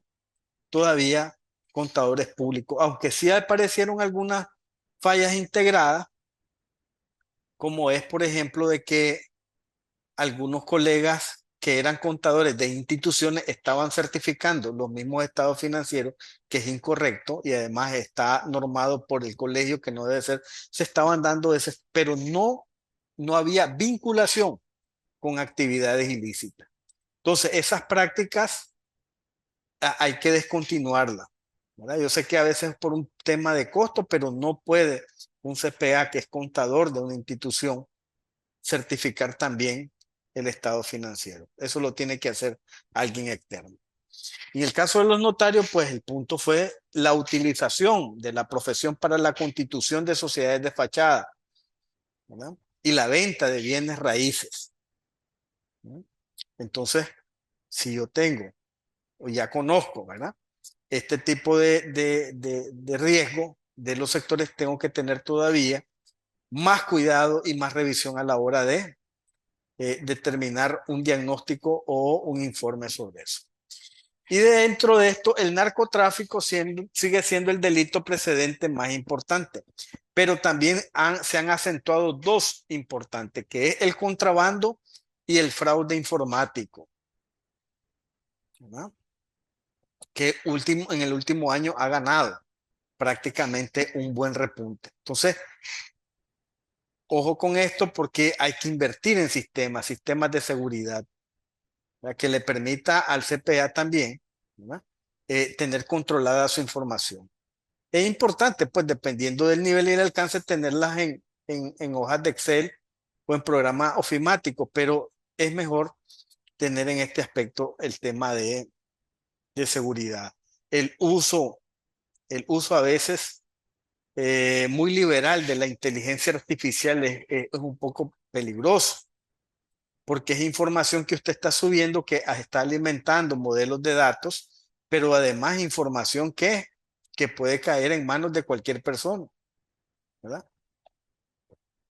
todavía contadores públicos, aunque sí aparecieron algunas fallas integradas, como es, por ejemplo, de que algunos colegas que eran contadores de instituciones estaban certificando los mismos estados financieros, que es incorrecto y además está normado por el colegio que no debe ser, se estaban dando ese, pero no había vinculación con actividades ilícitas. Entonces, esas prácticas hay que descontinuarlas, ¿verdad? Yo sé que a veces es por un tema de costo, pero no puede un CPA que es contador de una institución certificar también el estado financiero. Eso lo tiene que hacer alguien externo. En el caso de los notarios, pues el punto fue la utilización de la profesión para la constitución de sociedades de fachada, ¿verdad?, y la venta de bienes raíces, ¿no? Entonces, si yo tengo o ya conozco, ¿verdad?, este tipo de riesgo de los sectores, tengo que tener todavía más cuidado y más revisión a la hora de determinar un diagnóstico o un informe sobre eso. Y dentro de esto, el narcotráfico sigue siendo el delito precedente más importante, pero también se han acentuado dos importantes, que es el contrabando y el fraude informático, ¿verdad?, que en el último año ha ganado prácticamente un buen repunte. Entonces, ojo con esto porque hay que invertir en sistemas de seguridad, ¿verdad?, que le permita al CPA también, ¿verdad?, tener controlada su información. Es importante, pues, dependiendo del nivel y el alcance, tenerlas en hojas de Excel o en programas ofimáticos, pero es mejor tener en este aspecto el tema de seguridad. El uso, el uso a veces muy liberal de la inteligencia artificial es un poco peligroso, porque es información que usted está subiendo que está alimentando modelos de datos, pero además información que puede caer en manos de cualquier persona, ¿verdad?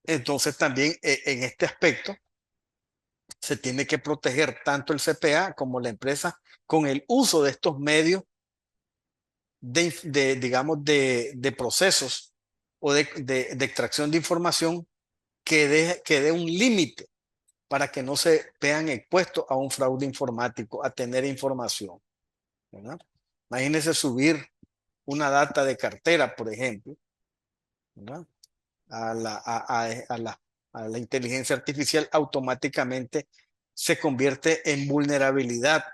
Entonces también en este aspecto se tiene que proteger tanto el CPA como la empresa con el uso de estos medios digamos, de procesos o de extracción de información que dé un límite para que no se vean expuestos a un fraude informático, a tener información, ¿verdad? Imagínense subir una data de cartera, por ejemplo, ¿verdad? A la inteligencia artificial, automáticamente se convierte en vulnerabilidad.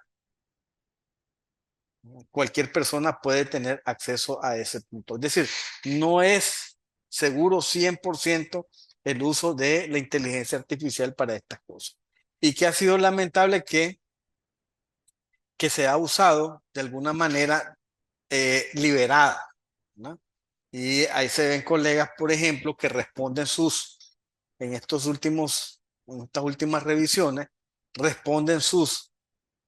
Cualquier persona puede tener acceso a ese punto. Es decir, no es seguro 100% el uso de la inteligencia artificial para estas cosas. Y que ha sido lamentable que se ha usado de alguna manera liberada, ¿no? Y ahí se ven colegas, por ejemplo, que responden en estas últimas revisiones, responden sus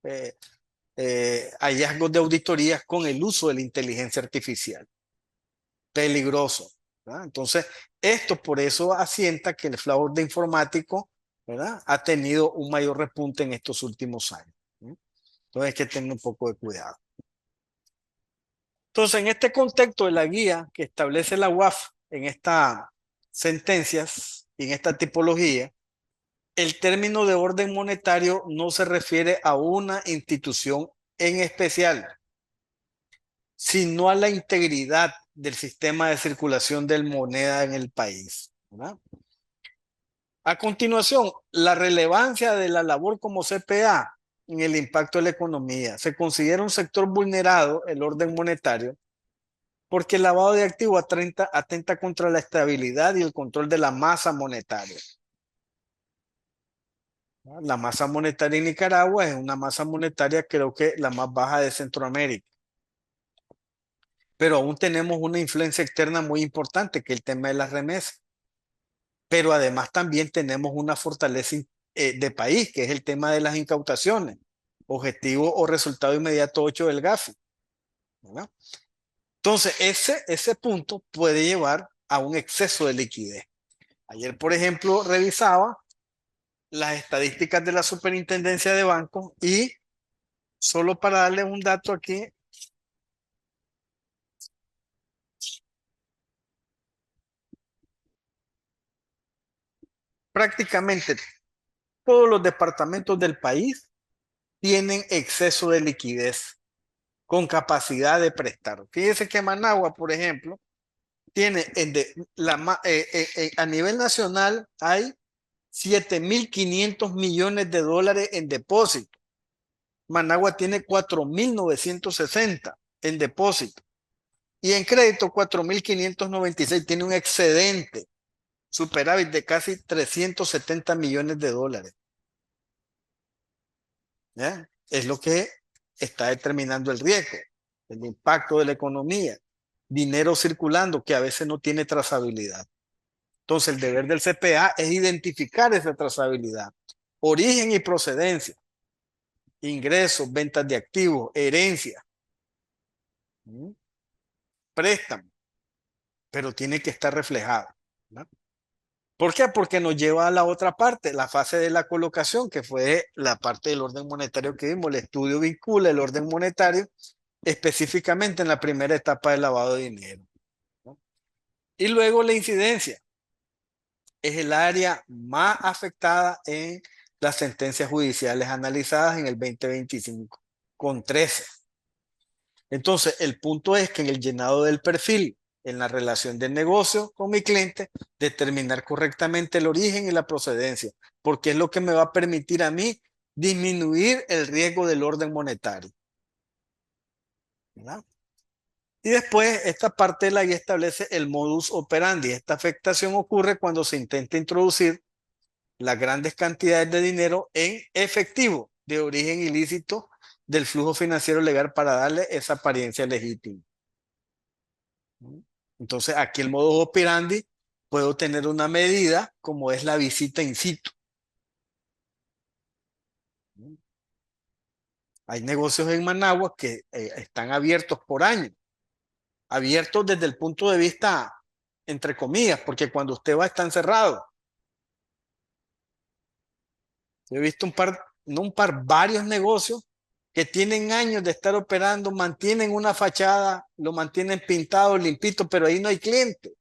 eh, hallazgos de auditorías con el uso de la inteligencia artificial. Peligroso, ¿verdad? Entonces, esto por eso asienta que el fraude informático, ¿verdad?, ha tenido un mayor repunte en estos últimos años, ¿no? Entonces hay que tener un poco de cuidado. Entonces, en este contexto de la guía que establece la UAF en estas sentencias y en esta tipología, el término de orden monetario no se refiere a una institución en especial, sino a la integridad del sistema de circulación de moneda en el país, ¿verdad? A continuación, la relevancia de la labor como CPA en el impacto de la economía. Se considera un sector vulnerado, el orden monetario, porque el lavado de activos atenta contra la estabilidad y el control de la masa monetaria. La masa monetaria en Nicaragua es una masa monetaria, creo que la más baja de Centroamérica. Pero aún tenemos una influencia externa muy importante, que es el tema de las remesas. Pero además también tenemos una fortaleza de país, que es el tema de las incautaciones, objetivo o resultado inmediato 8 del GAFI, ¿verdad? Entonces, ese punto puede llevar a un exceso de liquidez. Ayer, por ejemplo, revisaba las estadísticas de la Superintendencia de Bancos y solo para darle un dato aquí, prácticamente todos los departamentos del país tienen exceso de liquidez con capacidad de prestar. Fíjese que Managua, por ejemplo, tiene a nivel nacional hay 7.500 millones de dólares en depósito. Managua tiene 4.960 en depósito. Y en crédito 4.596, tiene un excedente superávit de casi 370 millones de dólares. ¿Ya? Es lo que está determinando el riesgo, el impacto de la economía, dinero circulando que a veces no tiene trazabilidad. Entonces, el deber del CPA es identificar esa trazabilidad, origen y procedencia, ingresos, ventas de activos, herencia, préstamo, pero tiene que estar reflejado, ¿no? ¿Por qué? Porque nos lleva a la otra parte, la fase de la colocación, que fue la parte del orden monetario que vimos. El estudio vincula el orden monetario específicamente en la primera etapa del lavado de dinero, ¿no? Y luego la incidencia es el área más afectada en las sentencias judiciales analizadas en el 2025, con 13. Entonces, el punto es que en el llenado del perfil, en la relación de negocio con mi cliente, determinar correctamente el origen y la procedencia, porque es lo que me va a permitir a mí disminuir el riesgo del orden monetario, ¿verdad? Y después, esta parte de la guía establece el modus operandi. Esta afectación ocurre cuando se intenta introducir las grandes cantidades de dinero en efectivo de origen ilícito del flujo financiero legal para darle esa apariencia legítima. Entonces, aquí el modus operandi puedo tener una medida como es la visita in situ. Hay negocios en Managua que están abiertos por años, abiertos desde el punto de vista, entre comillas, porque cuando usted va están cerrados. Yo he visto no un par, varios negocios que tienen años de estar operando, mantienen una fachada, lo mantienen pintado, limpito, pero ahí no hay cliente.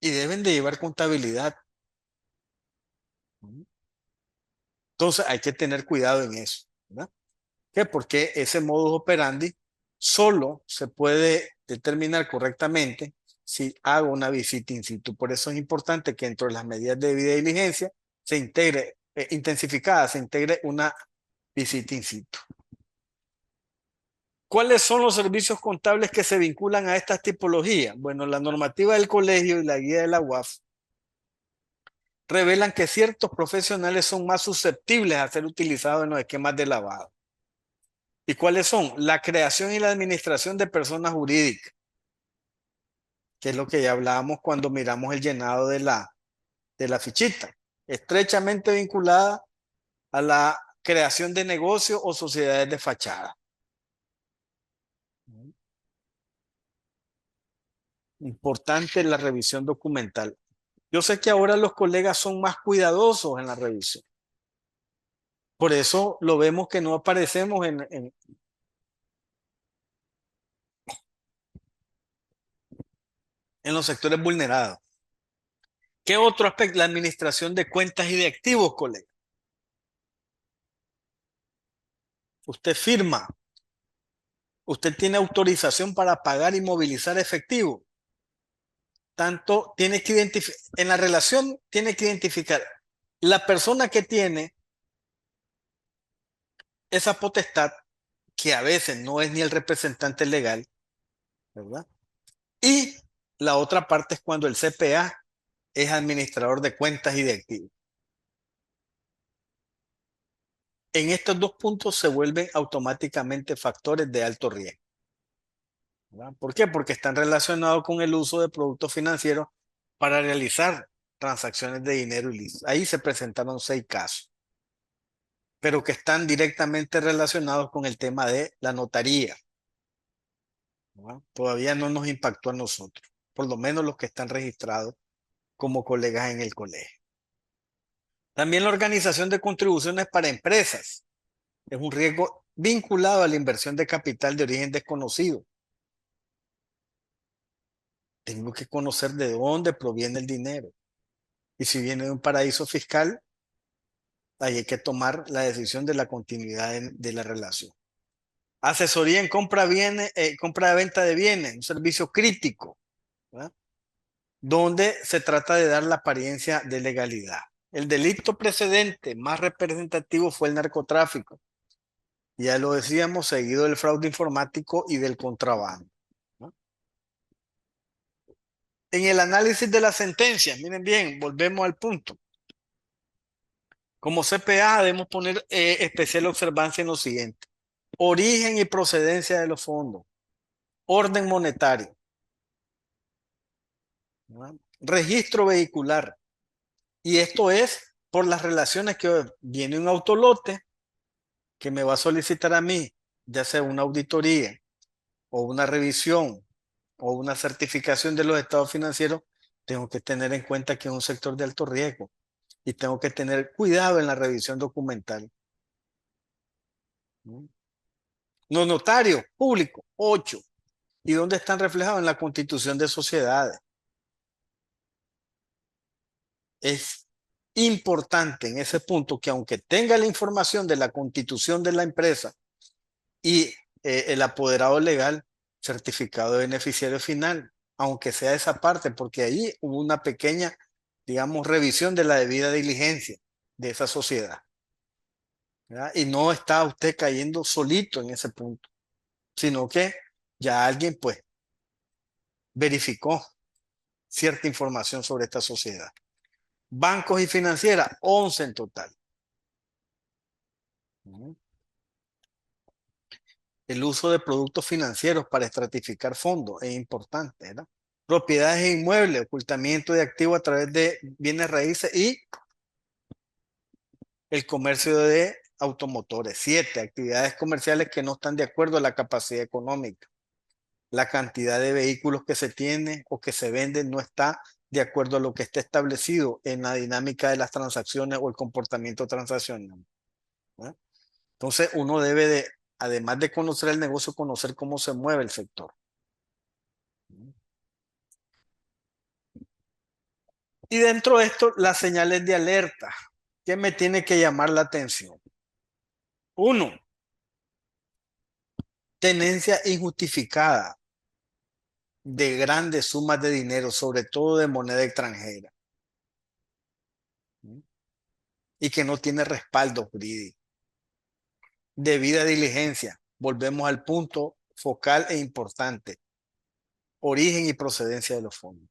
Y deben de llevar contabilidad. Entonces hay que tener cuidado en eso, ¿verdad? ¿Qué? Porque ese modus operandi solo se puede determinar correctamente si hago una visita in situ. Por eso es importante que dentro de las medidas de debida diligencia se integre, intensificada, se integre una visita in situ. ¿Cuáles son los servicios contables que se vinculan a estas tipologías? Bueno, la normativa del colegio y la guía de la UAF revelan que ciertos profesionales son más susceptibles a ser utilizados en los esquemas de lavado. ¿Y cuáles son? La creación y la administración de personas jurídicas, que es lo que ya hablábamos cuando miramos el llenado de la fichita, estrechamente vinculada a la creación de negocios o sociedades de fachada. Importante la revisión documental. Yo sé que ahora los colegas son más cuidadosos en la revisión. Por eso lo vemos que no aparecemos en los sectores vulnerados. ¿Qué otro aspecto? La administración de cuentas y de activos, colega. Usted firma, usted tiene autorización para pagar y movilizar efectivo. Tanto tiene que identificar, en la relación tiene que identificar la persona que tiene esa potestad, que a veces no es ni el representante legal, ¿verdad? Y la otra parte es cuando el CPA es administrador de cuentas y de activos. En estos dos puntos se vuelven automáticamente factores de alto riesgo, ¿verdad? ¿Por qué? Porque están relacionados con el uso de productos financieros para realizar transacciones de dinero ilícito. Ahí se presentaron 6 casos, pero que están directamente relacionados con el tema de la notaría, ¿verdad? Todavía no nos impactó a nosotros, por lo menos los que están registrados como colegas en el colegio. También la organización de contribuciones para empresas es un riesgo vinculado a la inversión de capital de origen desconocido. Tengo que conocer de dónde proviene el dinero. Y si viene de un paraíso fiscal, ahí hay que tomar la decisión de la continuidad de la relación. Asesoría en compra de venta de bienes, un servicio crítico, ¿verdad? Donde se trata de dar la apariencia de legalidad. El delito precedente más representativo fue el narcotráfico. Ya lo decíamos, seguido del fraude informático y del contrabando, ¿no? En el análisis de las sentencias, miren bien, volvemos al punto. Como CPA debemos poner especial observancia en lo siguiente: origen y procedencia de los fondos, orden monetario, ¿no? Registro vehicular. Y esto es por las relaciones que viene un autolote que me va a solicitar a mí, ya sea una auditoría o una revisión o una certificación de los estados financieros. Tengo que tener en cuenta que es un sector de alto riesgo y tengo que tener cuidado en la revisión documental. Los notarios públicos, 8. ¿Y dónde están reflejados? En la constitución de sociedades. Es importante en ese punto que, aunque tenga la información de la constitución de la empresa y el apoderado legal, certificado de beneficiario final, aunque sea esa parte, porque ahí hubo una pequeña, digamos, revisión de la debida diligencia de esa sociedad, ¿verdad? Y no está usted cayendo solito en ese punto, sino que ya alguien pues verificó cierta información sobre esta sociedad. Bancos y financieras, 11 en total. El uso de productos financieros para estratificar fondos es importante, ¿verdad? Propiedades e inmuebles, ocultamiento de activos a través de bienes raíces y el comercio de automotores. 7, actividades comerciales que no están de acuerdo a la capacidad económica. La cantidad de vehículos que se tiene o que se venden no está de acuerdo a lo que esté establecido en la dinámica de las transacciones o el comportamiento transaccional, ¿no? Entonces, uno debe de, además de conocer el negocio, conocer cómo se mueve el sector. Y dentro de esto, las señales de alerta. ¿Qué me tiene que llamar la atención? Uno, tenencia injustificada de grandes sumas de dinero, sobre todo de moneda extranjera, ¿sí? Y que no tiene respaldo jurídico. Debida diligencia. Volvemos al punto focal e importante. Origen y procedencia de los fondos.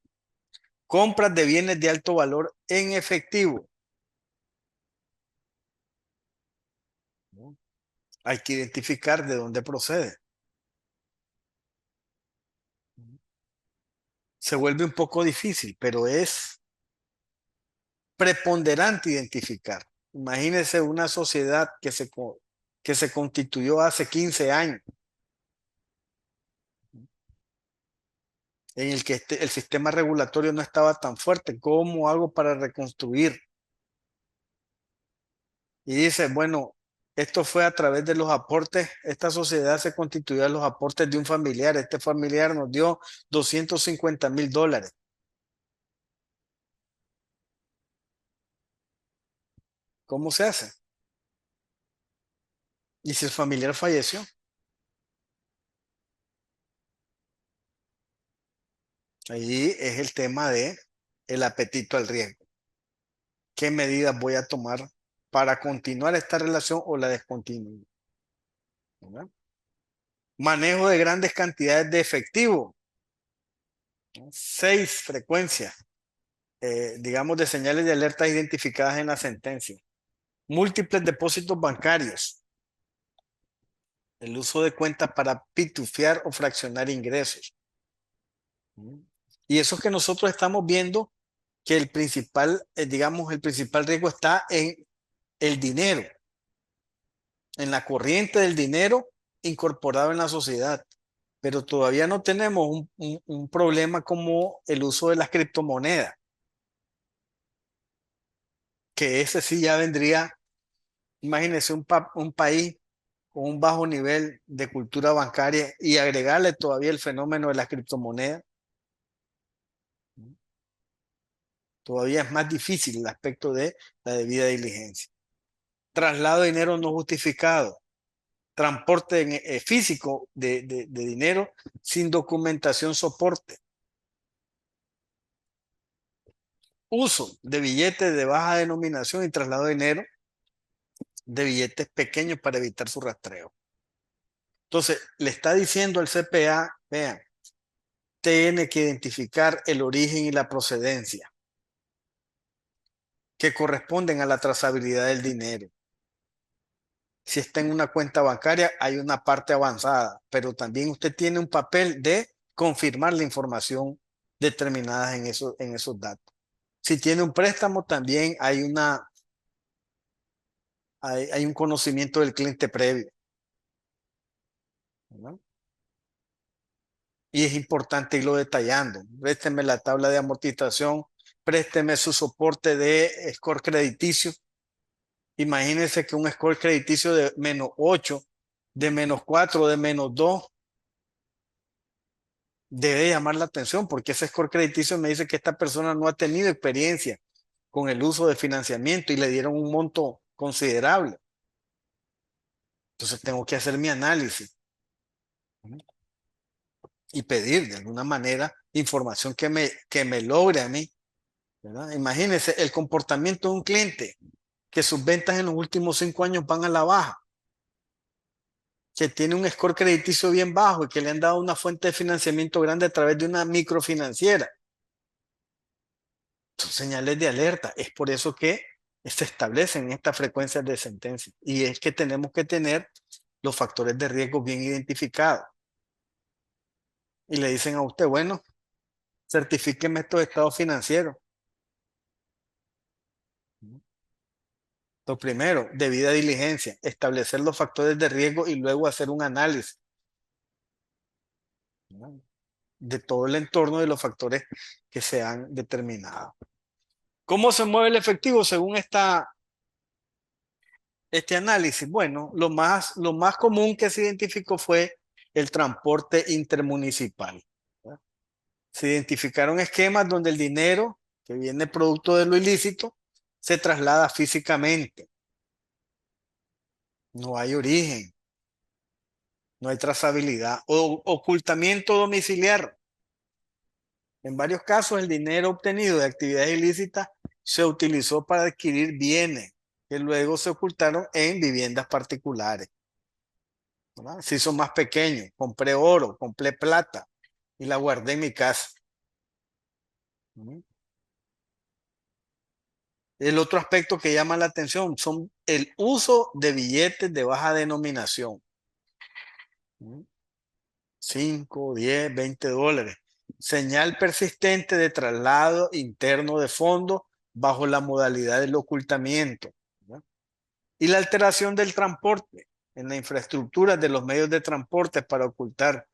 Compras de bienes de alto valor en efectivo, ¿no? Hay que identificar de dónde procede. Se vuelve un poco difícil, pero es preponderante identificar. Imagínese una sociedad que se constituyó hace 15 años, en el que el sistema regulatorio no estaba tan fuerte. ¿Cómo hago para reconstruir? Y dice, bueno, esto fue a través de los aportes, esta sociedad se constituyó a los aportes de un familiar, este familiar nos dio $250,000. ¿Cómo se hace? Y si el familiar falleció, ahí es el tema de el apetito al riesgo. ¿Qué medidas voy a tomar para continuar esta relación o la descontinúo? ¿Verdad? Manejo de grandes cantidades de efectivo, ¿no? 6 frecuencias, digamos, de señales de alerta identificadas en la sentencia. Múltiples depósitos bancarios. El uso de cuentas para pitufiar o fraccionar ingresos. Y eso es que nosotros estamos viendo que el principal, digamos, el principal riesgo está en el dinero, en la corriente del dinero incorporado en la sociedad. Pero todavía no tenemos un problema como el uso de las criptomonedas, que ese sí ya vendría, imagínense un país con un bajo nivel de cultura bancaria y agregarle todavía el fenómeno de las criptomonedas, todavía es más difícil el aspecto de la debida diligencia. Traslado de dinero no justificado, transporte físico de dinero sin documentación soporte, uso de billetes de baja denominación y traslado de dinero de billetes pequeños para evitar su rastreo. Entonces, le está diciendo al CPA, vean, tiene que identificar el origen y la procedencia que corresponden a la trazabilidad del dinero. Si está en una cuenta bancaria, hay una parte avanzada, pero también usted tiene un papel de confirmar la información determinada en esos datos. Si tiene un préstamo, también hay un conocimiento del cliente previo, ¿no? Y es importante irlo detallando. Présteme la tabla de amortización, présteme su soporte de score crediticio. Imagínense que un score crediticio de -8, de -4, de -2 debe llamar la atención porque ese score crediticio me dice que esta persona no ha tenido experiencia con el uso de financiamiento y le dieron un monto considerable. Entonces tengo que hacer mi análisis, ¿no? Y pedir de alguna manera información que me logre a mí, ¿verdad? Imagínense el comportamiento de un cliente que sus ventas en los últimos 5 años van a la baja, que tiene un score crediticio bien bajo y que le han dado una fuente de financiamiento grande a través de una microfinanciera. Son señales de alerta. Es por eso que se establecen estas frecuencias de sentencia. Y es que tenemos que tener los factores de riesgo bien identificados. Y le dicen a usted, bueno, certifíqueme estos estados financieros. Lo primero, debida diligencia, establecer los factores de riesgo y luego hacer un análisis, ¿no? de todo el entorno de los factores que se han determinado. ¿Cómo se mueve el efectivo según este análisis? Bueno, lo más común que se identificó fue el transporte intermunicipal, ¿verdad? Se identificaron esquemas donde el dinero que viene producto de lo ilícito se traslada físicamente. No hay origen, no hay trazabilidad o ocultamiento domiciliar. En varios casos, el dinero obtenido de actividades ilícitas se utilizó para adquirir bienes que luego se ocultaron en viviendas particulares, ¿verdad? Se hizo más pequeño, compré oro, compré plata y la guardé en mi casa. ¿Mm? El otro aspecto que llama la atención son el uso de billetes de baja denominación. ¿Mm? 5, 10, 20 dólares. Señal persistente de traslado interno de fondos bajo la modalidad del ocultamiento, ¿verdad? Y la alteración del transporte en la infraestructura de los medios de transporte para ocultar.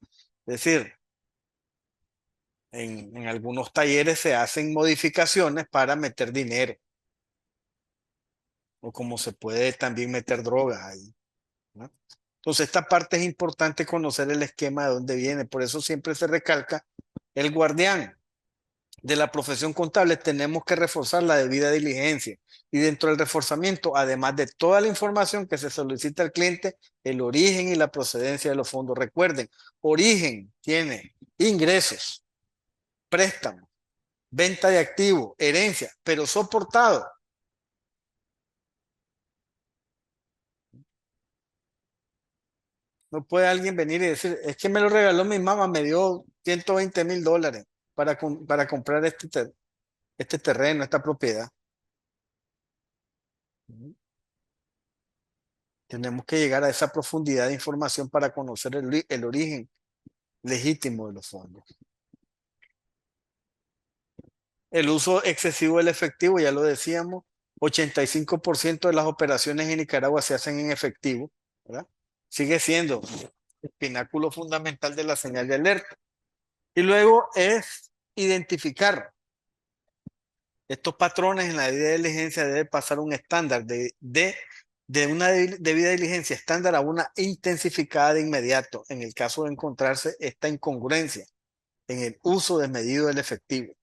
Es decir, en algunos talleres se hacen modificaciones para meter dinero, o como se puede también meter drogas ahí, ¿no? Entonces, esta parte es importante conocer el esquema de dónde viene. Por eso siempre se recalca el guardián de la profesión contable. Tenemos que reforzar la debida diligencia. Y dentro del reforzamiento, además de toda la información que se solicita al cliente, el origen y la procedencia de los fondos. Recuerden, origen tiene ingresos, préstamos, venta de activos, herencia, pero soportado. No puede alguien venir y decir, es que me lo regaló mi mamá, me dio $120,000 para comprar este terreno, esta propiedad. Tenemos que llegar a esa profundidad de información para conocer el origen legítimo de los fondos. El uso excesivo del efectivo, ya lo decíamos, 85% de las operaciones en Nicaragua se hacen en efectivo, ¿verdad? Sigue siendo el pináculo fundamental de la señal de alerta. Y luego es identificar estos patrones en la debida diligencia. Debe pasar un estándar de una debida diligencia estándar a una intensificada de inmediato en el caso de encontrarse esta incongruencia en el uso desmedido del efectivo.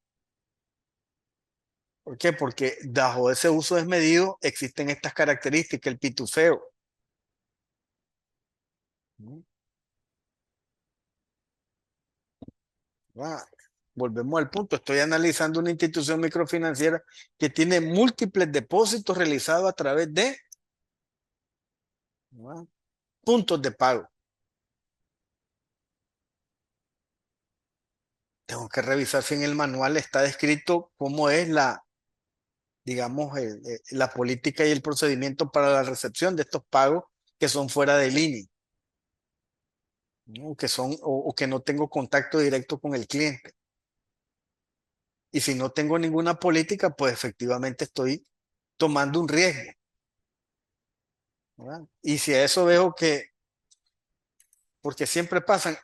¿Por qué? Porque bajo ese uso desmedido existen estas características, el pitufeo. Ah, volvemos al punto, estoy analizando una institución microfinanciera que tiene múltiples depósitos realizados a través de puntos de pago. Tengo que revisar si en el manual está descrito cómo es digamos, la política y el procedimiento para la recepción de estos pagos que son fuera de línea, ¿no? O que no tengo contacto directo con el cliente. Y si no tengo ninguna política, pues efectivamente estoy tomando un riesgo, ¿verdad? Y si a eso veo porque siempre pasan,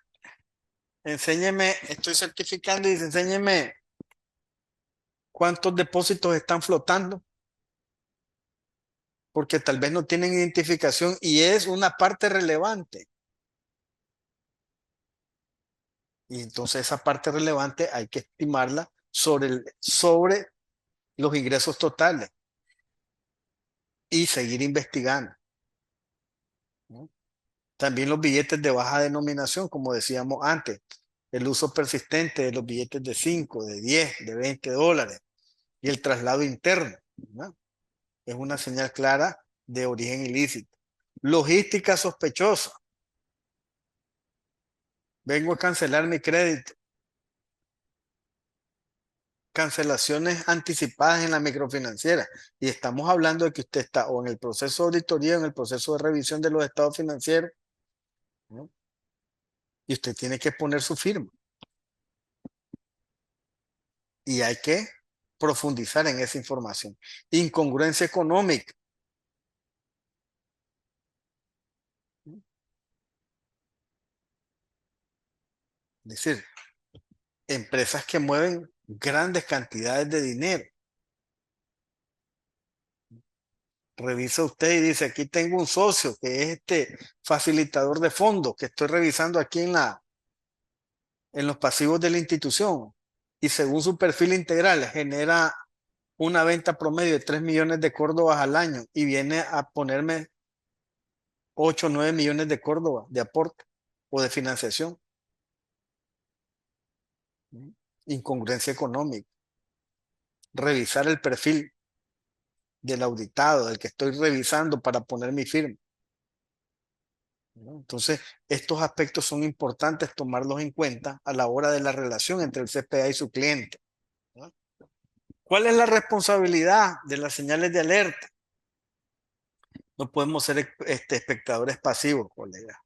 enséñeme, estoy certificando y dice, enséñeme cuántos depósitos están flotando, porque tal vez no tienen identificación y es una parte relevante. Y entonces esa parte relevante hay que estimarla sobre los ingresos totales y seguir investigando, ¿no? También los billetes de baja denominación, como decíamos antes, el uso persistente de los billetes de 5, de 10, de 20 dólares y el traslado interno, ¿no? Es una señal clara de origen ilícito. Logística sospechosa. Vengo a cancelar mi crédito. Cancelaciones anticipadas en la microfinanciera. Y estamos hablando de que usted está o en el proceso de auditoría o en el proceso de revisión de los estados financieros, ¿no? Y usted tiene que poner su firma. Y hay que profundizar en esa información. Incongruencia económica. Es decir, empresas que mueven grandes cantidades de dinero. Revisa usted y dice, aquí tengo un socio que es este facilitador de fondos que estoy revisando aquí en los pasivos de la institución. Y según su perfil integral genera una venta promedio de 3 millones de córdobas al año y viene a ponerme 8 o 9 millones de córdobas de aporte o de financiación. Incongruencia económica. Revisar el perfil del auditado, del que estoy revisando para poner mi firma. ¿No? Entonces, estos aspectos son importantes tomarlos en cuenta a la hora de la relación entre el CPA y su cliente. ¿No? ¿Cuál es la responsabilidad de las señales de alerta? No podemos ser espectadores pasivos, colega.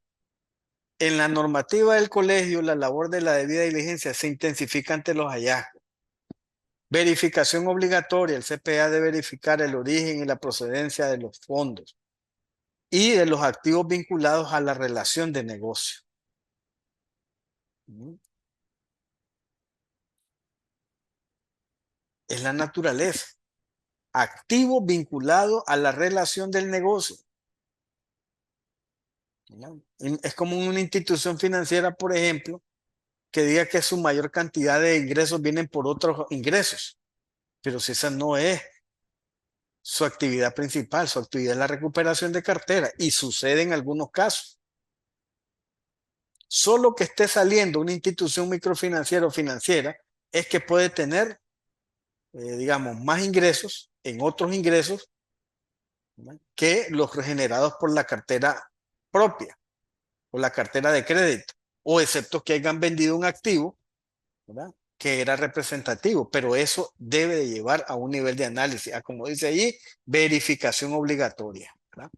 En la normativa del colegio, la labor de la debida diligencia se intensifica ante los hallazgos. Verificación obligatoria. El CPA debe verificar el origen y la procedencia de los fondos y de los activos vinculados a la relación de negocio. Es la naturaleza. Activo vinculado a la relación del negocio. Es como una institución financiera, por ejemplo, que diga que su mayor cantidad de ingresos vienen por otros ingresos. Pero si esa no es su actividad principal, su actividad es la recuperación de cartera y sucede en algunos casos. Solo que esté saliendo una institución microfinanciera o financiera es que puede tener, digamos, más ingresos en otros ingresos, ¿verdad?, que los generados por la cartera propia o la cartera de crédito, o excepto que hayan vendido un activo, ¿verdad?, que era representativo, pero eso debe de llevar a un nivel de análisis, a, como dice allí, verificación obligatoria, ¿verdad?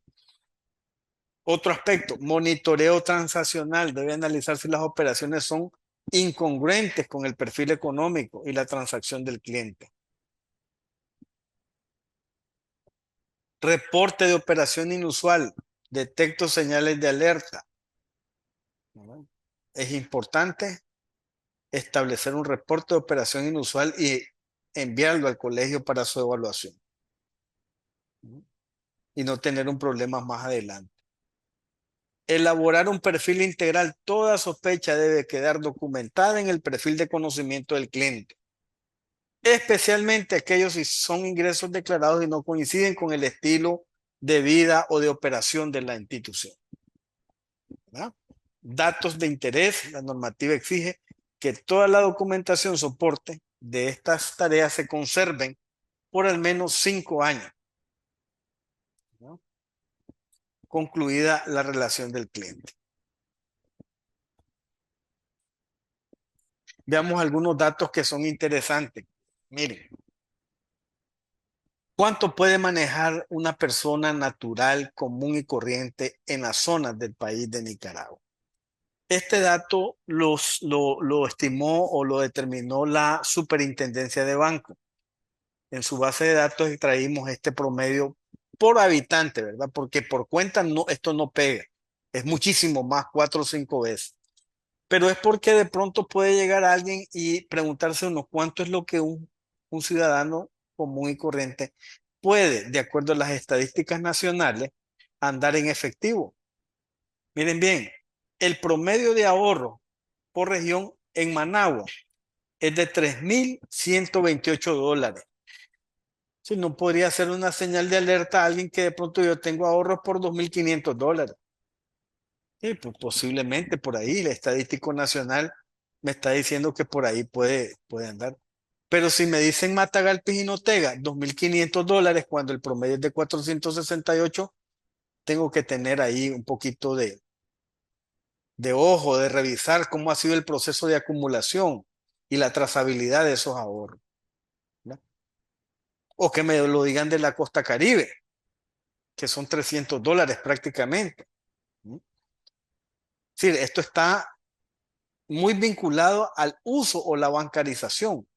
Otro aspecto, monitoreo transaccional. Debe analizar si las operaciones son incongruentes con el perfil económico y la transacción del cliente. Reporte de operación inusual. Detecto señales de alerta. Es importante establecer un reporte de operación inusual y enviarlo al colegio para su evaluación. Y no tener un problema más adelante. Elaborar un perfil integral. Toda sospecha debe quedar documentada en el perfil de conocimiento del cliente. Especialmente aquellos si son ingresos declarados y no coinciden con el estilo de vida o de operación de la institución. ¿Verdad? Datos de interés. La normativa exige que toda la documentación soporte de estas tareas se conserven por al menos 5 años, ¿no?, concluida la relación del cliente. Veamos algunos datos que son interesantes. Miren, ¿cuánto puede manejar una persona natural, común y corriente en las zonas del país de Nicaragua? Este dato lo estimó o lo determinó la Superintendencia de Banco. En su base de datos extraímos este promedio por habitante, ¿verdad? Porque por cuenta no, esto no pega. Es muchísimo más, 4 o 5 veces. Pero es porque de pronto puede llegar alguien y preguntarse uno cuánto es lo que un ciudadano común y corriente puede, de acuerdo a las estadísticas nacionales, andar en efectivo. Miren bien, el promedio de ahorro por región en Managua es de $3,128. Si no podría ser una señal de alerta a alguien que de pronto yo tengo ahorros por $2,500. Sí, pues posiblemente por ahí el estadístico nacional me está diciendo que por ahí puede andar. Pero si me dicen Matagalpa y Jinotega, $2,500 cuando el promedio es de 468, tengo que tener ahí un poquito de ojo, de revisar cómo ha sido el proceso de acumulación y la trazabilidad de esos ahorros, ¿no? O que me lo digan de la costa Caribe, que son $300 prácticamente, ¿no? Es decir, esto está muy vinculado al uso o la bancarización.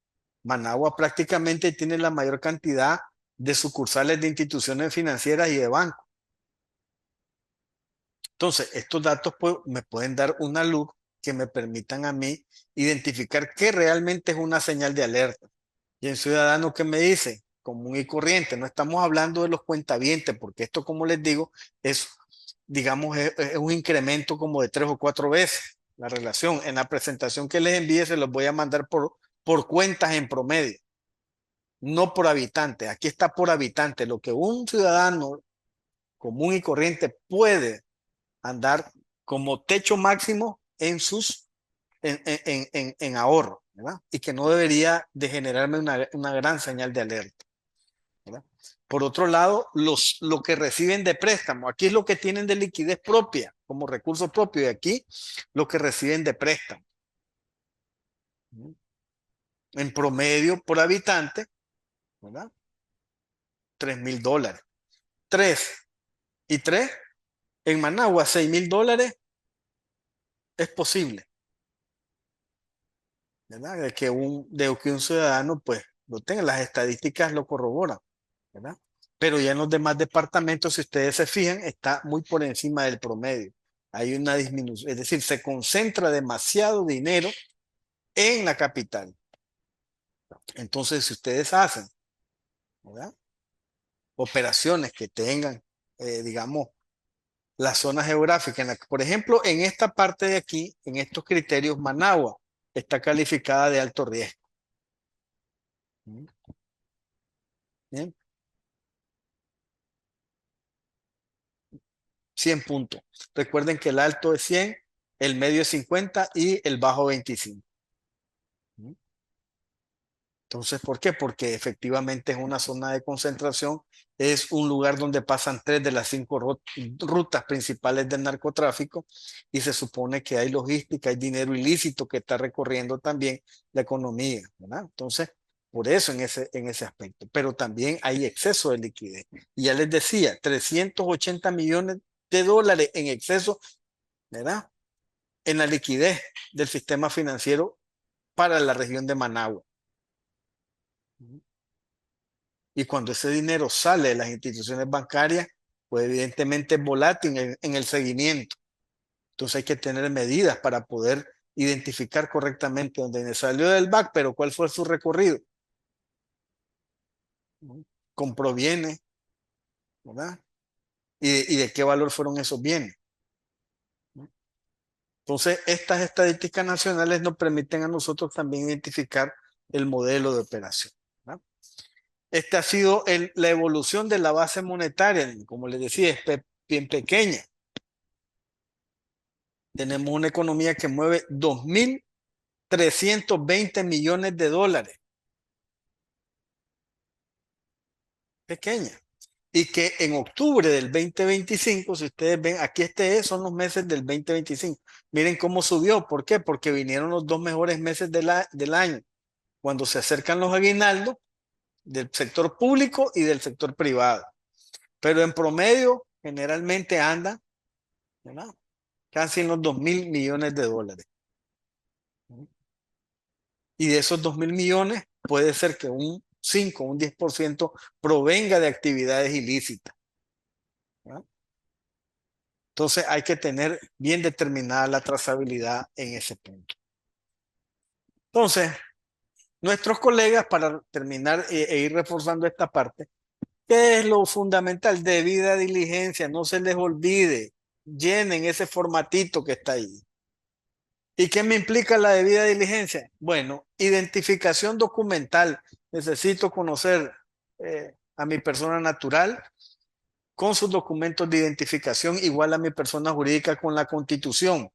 Managua prácticamente tiene la mayor cantidad de sucursales de instituciones financieras y de bancos. Entonces, estos datos me pueden dar una luz que me permitan a mí identificar qué realmente es una señal de alerta. Y el ciudadano que me dice, común y corriente, no estamos hablando de los cuentavientes, porque esto, como les digo, es, digamos, es un incremento como de 3 o 4 veces la relación. En la presentación que les envíe se los voy a mandar por cuentas en promedio, no por habitante. Aquí está por habitante. Lo que un ciudadano común y corriente puede andar como techo máximo en sus en ahorro, ¿verdad? Y que no debería de generarme una gran señal de alerta, ¿verdad? Por otro lado, lo que reciben de préstamo, aquí es lo que tienen de liquidez propia, como recurso propio, y aquí lo que reciben de préstamo. En promedio por habitante, ¿verdad? $3,000. 3 y 3, en Managua, $6,000 es posible, ¿verdad? De que un ciudadano, pues, lo tenga. Las estadísticas lo corroboran, ¿verdad? Pero ya en los demás departamentos, si ustedes se fijan, está muy por encima del promedio. Hay una disminución, es decir, se concentra demasiado dinero en la capital. Entonces, si ustedes hacen, ¿verdad?, operaciones que tengan, digamos, la zona geográfica, por ejemplo, en esta parte de aquí, en estos criterios, Managua está calificada de alto riesgo. Bien, 100 puntos. Recuerden que el alto es 100, el medio es 50 y el bajo 25. Entonces, ¿por qué? Porque efectivamente es una zona de concentración, es un lugar donde pasan 3 de las 5 rutas principales del narcotráfico y se supone que hay logística, hay dinero ilícito que está recorriendo también la economía, ¿verdad? Entonces, por eso en ese aspecto. Pero también hay exceso de liquidez. Y ya les decía, 380 millones de dólares en exceso, ¿verdad?, en la liquidez del sistema financiero para la región de Managua. Y cuando ese dinero sale de las instituciones bancarias, pues evidentemente es volátil en el seguimiento. Entonces hay que tener medidas para poder identificar correctamente dónde salió del BAC, pero cuál fue su recorrido. Con proviene, ¿verdad? Y de qué valor fueron esos bienes. Entonces, estas estadísticas nacionales nos permiten a nosotros también identificar el modelo de operación, ¿verdad? Esta ha sido la evolución de la base monetaria, como les decía, es bien pequeña. Tenemos una economía que mueve 2,320 millones de dólares. Pequeña. Y que en octubre del 2025, si ustedes ven, aquí son los meses del 2025. Miren cómo subió. ¿Por qué? Porque vinieron los 2 mejores meses del año, cuando se acercan los aguinaldos del sector público y del sector privado. Pero en promedio, generalmente anda, ¿verdad?, casi en los 2,000 millones de dólares. Y de esos 2,000 millones, puede ser que un 5, un 10% provenga de actividades ilícitas, ¿verdad? Entonces hay que tener bien determinada la trazabilidad en ese punto. Entonces, nuestros colegas, para terminar e ir reforzando esta parte, ¿qué es lo fundamental? Debida diligencia, no se les olvide, llenen ese formatito que está ahí. ¿Y qué me implica la debida diligencia? Bueno, identificación documental. Necesito conocer a mi persona natural con sus documentos de identificación, igual a mi persona jurídica con la Constitución.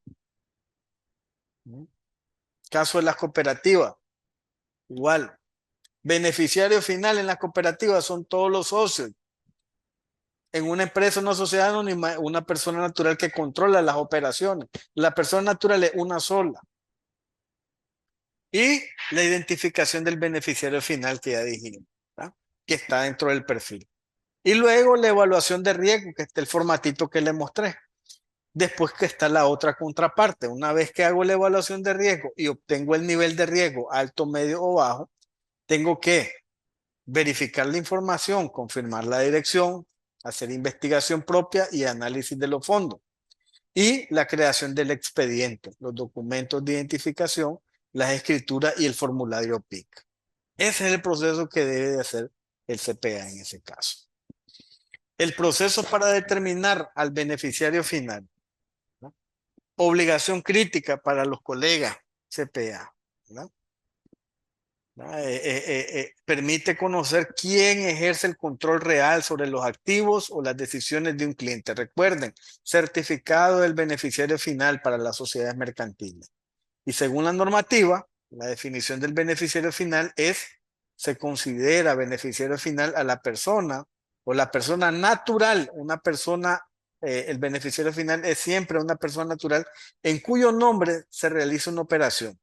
Caso de las cooperativas, igual. Beneficiario final en las cooperativas son todos los socios. En una empresa, una sociedad anónima, una persona natural que controla las operaciones. La persona natural es una sola. Y la identificación del beneficiario final que ya dijimos, ¿verdad?, que está dentro del perfil. Y luego la evaluación de riesgo, que está el formatito que le mostré. Después que está la otra contraparte. Una vez que hago la evaluación de riesgo y obtengo el nivel de riesgo alto, medio o bajo, tengo que verificar la información, confirmar la dirección, hacer investigación propia y análisis de los fondos. y la creación del expediente, los documentos de identificación, las escrituras y el formulario PIC. Ese es el proceso que debe de hacer el CPA en ese caso. El proceso para determinar al beneficiario final, ¿no? Obligación crítica para los colegas CPA, ¿no? Permite conocer quién ejerce el control real sobre los activos o las decisiones de un cliente. Recuerden, certificado del beneficiario final para las sociedades mercantiles. Y según la normativa, la definición del beneficiario final se considera beneficiario final a la persona o la persona natural, el beneficiario final es siempre una persona natural en cuyo nombre se realiza una operación.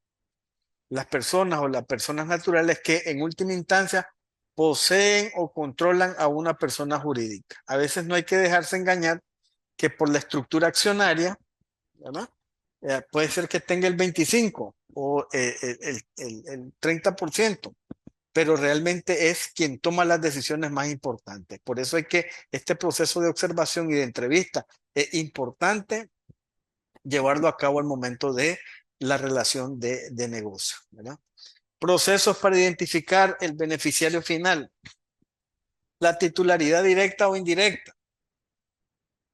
Las personas o las personas naturales que en última instancia poseen o controlan a una persona jurídica. A veces no hay que dejarse engañar que por la estructura accionaria, ¿verdad? Puede ser que tenga el 25 o el 30%, pero realmente es quien toma las decisiones más importantes. Por eso este proceso de observación y de entrevista es importante llevarlo a cabo al momento de la relación de negocio, ¿verdad? Procesos para identificar el beneficiario final. La titularidad directa o indirecta.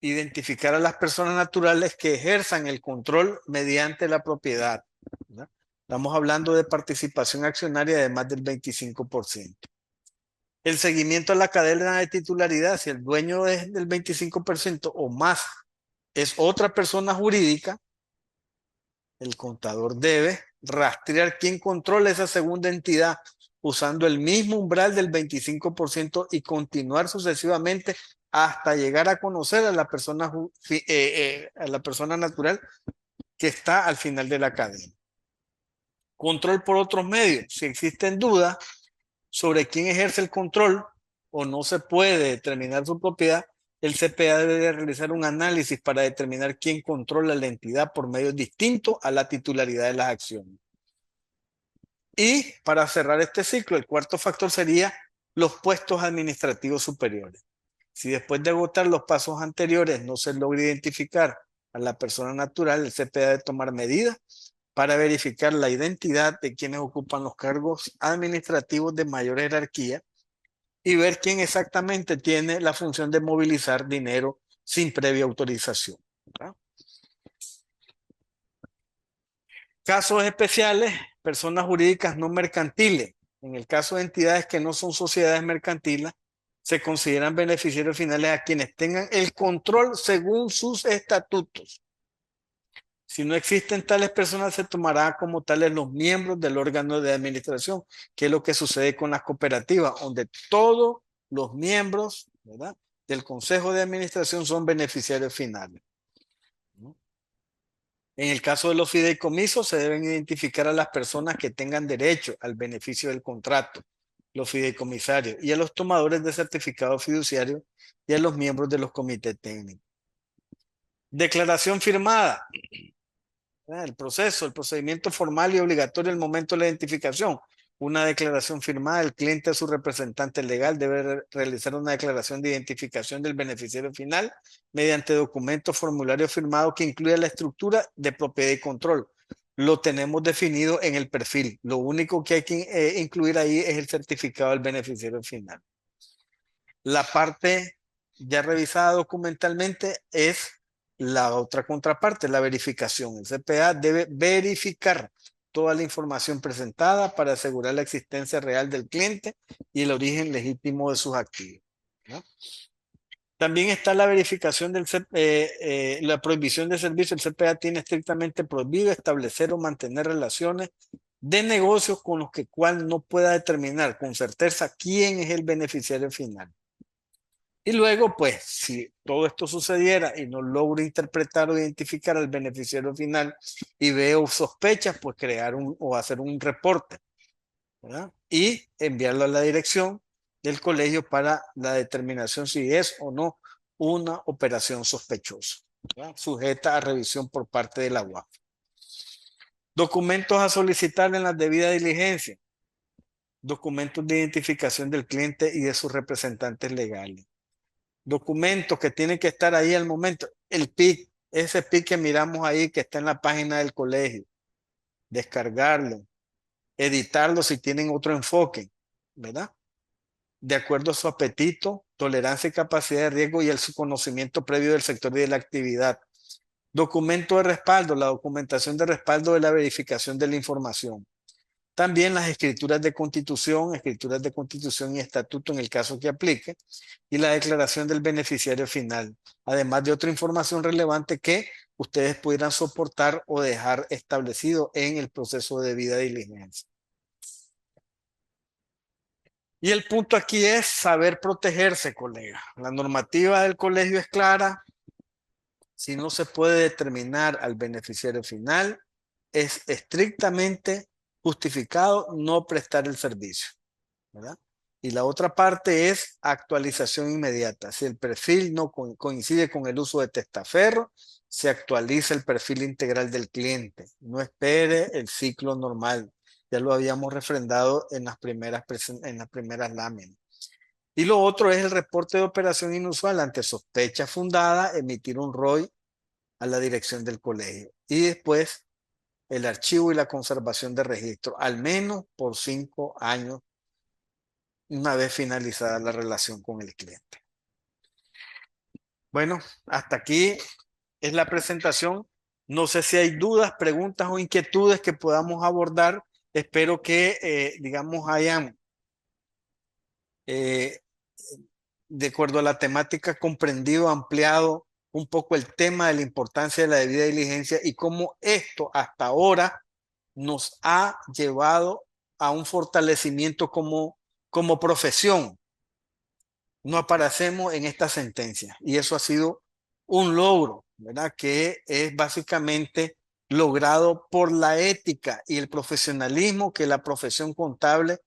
Identificar a las personas naturales que ejerzan el control mediante la propiedad, ¿verdad? Estamos hablando de participación accionaria de más del 25%. El seguimiento a la cadena de titularidad, si el dueño es del 25% o más es otra persona jurídica, el contador debe rastrear quién controla esa segunda entidad usando el mismo umbral del 25% y continuar sucesivamente hasta llegar a conocer a la persona natural que está al final de la cadena. Control por otros medios. Si existen dudas sobre quién ejerce el control o no se puede determinar su propiedad, el CPA debe realizar un análisis para determinar quién controla la entidad por medios distintos a la titularidad de las acciones. Y para cerrar este ciclo, el cuarto factor sería los puestos administrativos superiores. Si después de agotar los pasos anteriores no se logra identificar a la persona natural, el CPA debe tomar medidas para verificar la identidad de quienes ocupan los cargos administrativos de mayor jerarquía y ver quién exactamente tiene la función de movilizar dinero sin previa autorización, ¿verdad? Casos especiales, personas jurídicas no mercantiles. En el caso de entidades que no son sociedades mercantiles, se consideran beneficiarios finales a quienes tengan el control según sus estatutos. Si no existen tales personas, se tomará como tales los miembros del órgano de administración, que es lo que sucede con las cooperativas, donde todos los miembros, ¿verdad?, del consejo de administración son beneficiarios finales. En el caso de los fideicomisos, se deben identificar a las personas que tengan derecho al beneficio del contrato, los fideicomisarios, y a los tomadores de certificados fiduciarios y a los miembros de los comités técnicos. Declaración firmada. El procedimiento formal y obligatorio al momento de la identificación. Una declaración firmada, el cliente a su representante legal debe realizar una declaración de identificación del beneficiario final mediante documento formulario firmado que incluya la estructura de propiedad y control. Lo tenemos definido en el perfil. Lo único que hay que incluir ahí es el certificado del beneficiario final. La parte ya revisada documentalmente es la otra contraparte, la verificación. El CPA debe verificar toda la información presentada para asegurar la existencia real del cliente y el origen legítimo de sus activos, ¿no? También está la verificación la prohibición de servicio. El CPA tiene estrictamente prohibido establecer o mantener relaciones de negocios con los que cual no pueda determinar con certeza quién es el beneficiario final. Y luego, pues, si todo esto sucediera y no logro interpretar o identificar al beneficiario final y veo sospechas, pues crear o hacer un reporte, ¿verdad? Y enviarlo a la dirección del colegio para la determinación si es o no una operación sospechosa, ¿verdad?, sujeta a revisión por parte de la UAF. Documentos a solicitar en la debida diligencia. Documentos de identificación del cliente y de sus representantes legales. Documentos que tienen que estar ahí al momento. El PIC, ese PIC que miramos ahí que está en la página del colegio, descargarlo, editarlo si tienen otro enfoque, ¿verdad? De acuerdo a su apetito, tolerancia y capacidad de riesgo y su conocimiento previo del sector y de la actividad. Documento de respaldo, la documentación de respaldo de la verificación de la información. También las escrituras de constitución y estatuto en el caso que aplique, y la declaración del beneficiario final, además de otra información relevante que ustedes pudieran soportar o dejar establecido en el proceso de debida diligencia. Y el punto aquí es saber protegerse, colega. La normativa del colegio es clara. Si no se puede determinar al beneficiario final, es estrictamente justificado no prestar el servicio, ¿verdad? Y la otra parte es actualización inmediata. Si el perfil no coincide con el uso de testaferro, se actualiza el perfil integral del cliente. No espere el ciclo normal. Ya lo habíamos refrendado en las primeras láminas. Y lo otro es el reporte de operación inusual ante sospecha fundada, emitir un ROI a la dirección del colegio. Y después el archivo y la conservación de registro, al menos por 5 años, una vez finalizada la relación con el cliente. Bueno, hasta aquí es la presentación. No sé si hay dudas, preguntas o inquietudes que podamos abordar. Espero que, digamos, hayan, eh, de acuerdo a la temática, comprendido, ampliado un poco el tema de la importancia de la debida diligencia y cómo esto hasta ahora nos ha llevado a un fortalecimiento como profesión. No aparecemos en esta sentencia y eso ha sido un logro, ¿verdad? Que es básicamente logrado por la ética y el profesionalismo que la profesión contable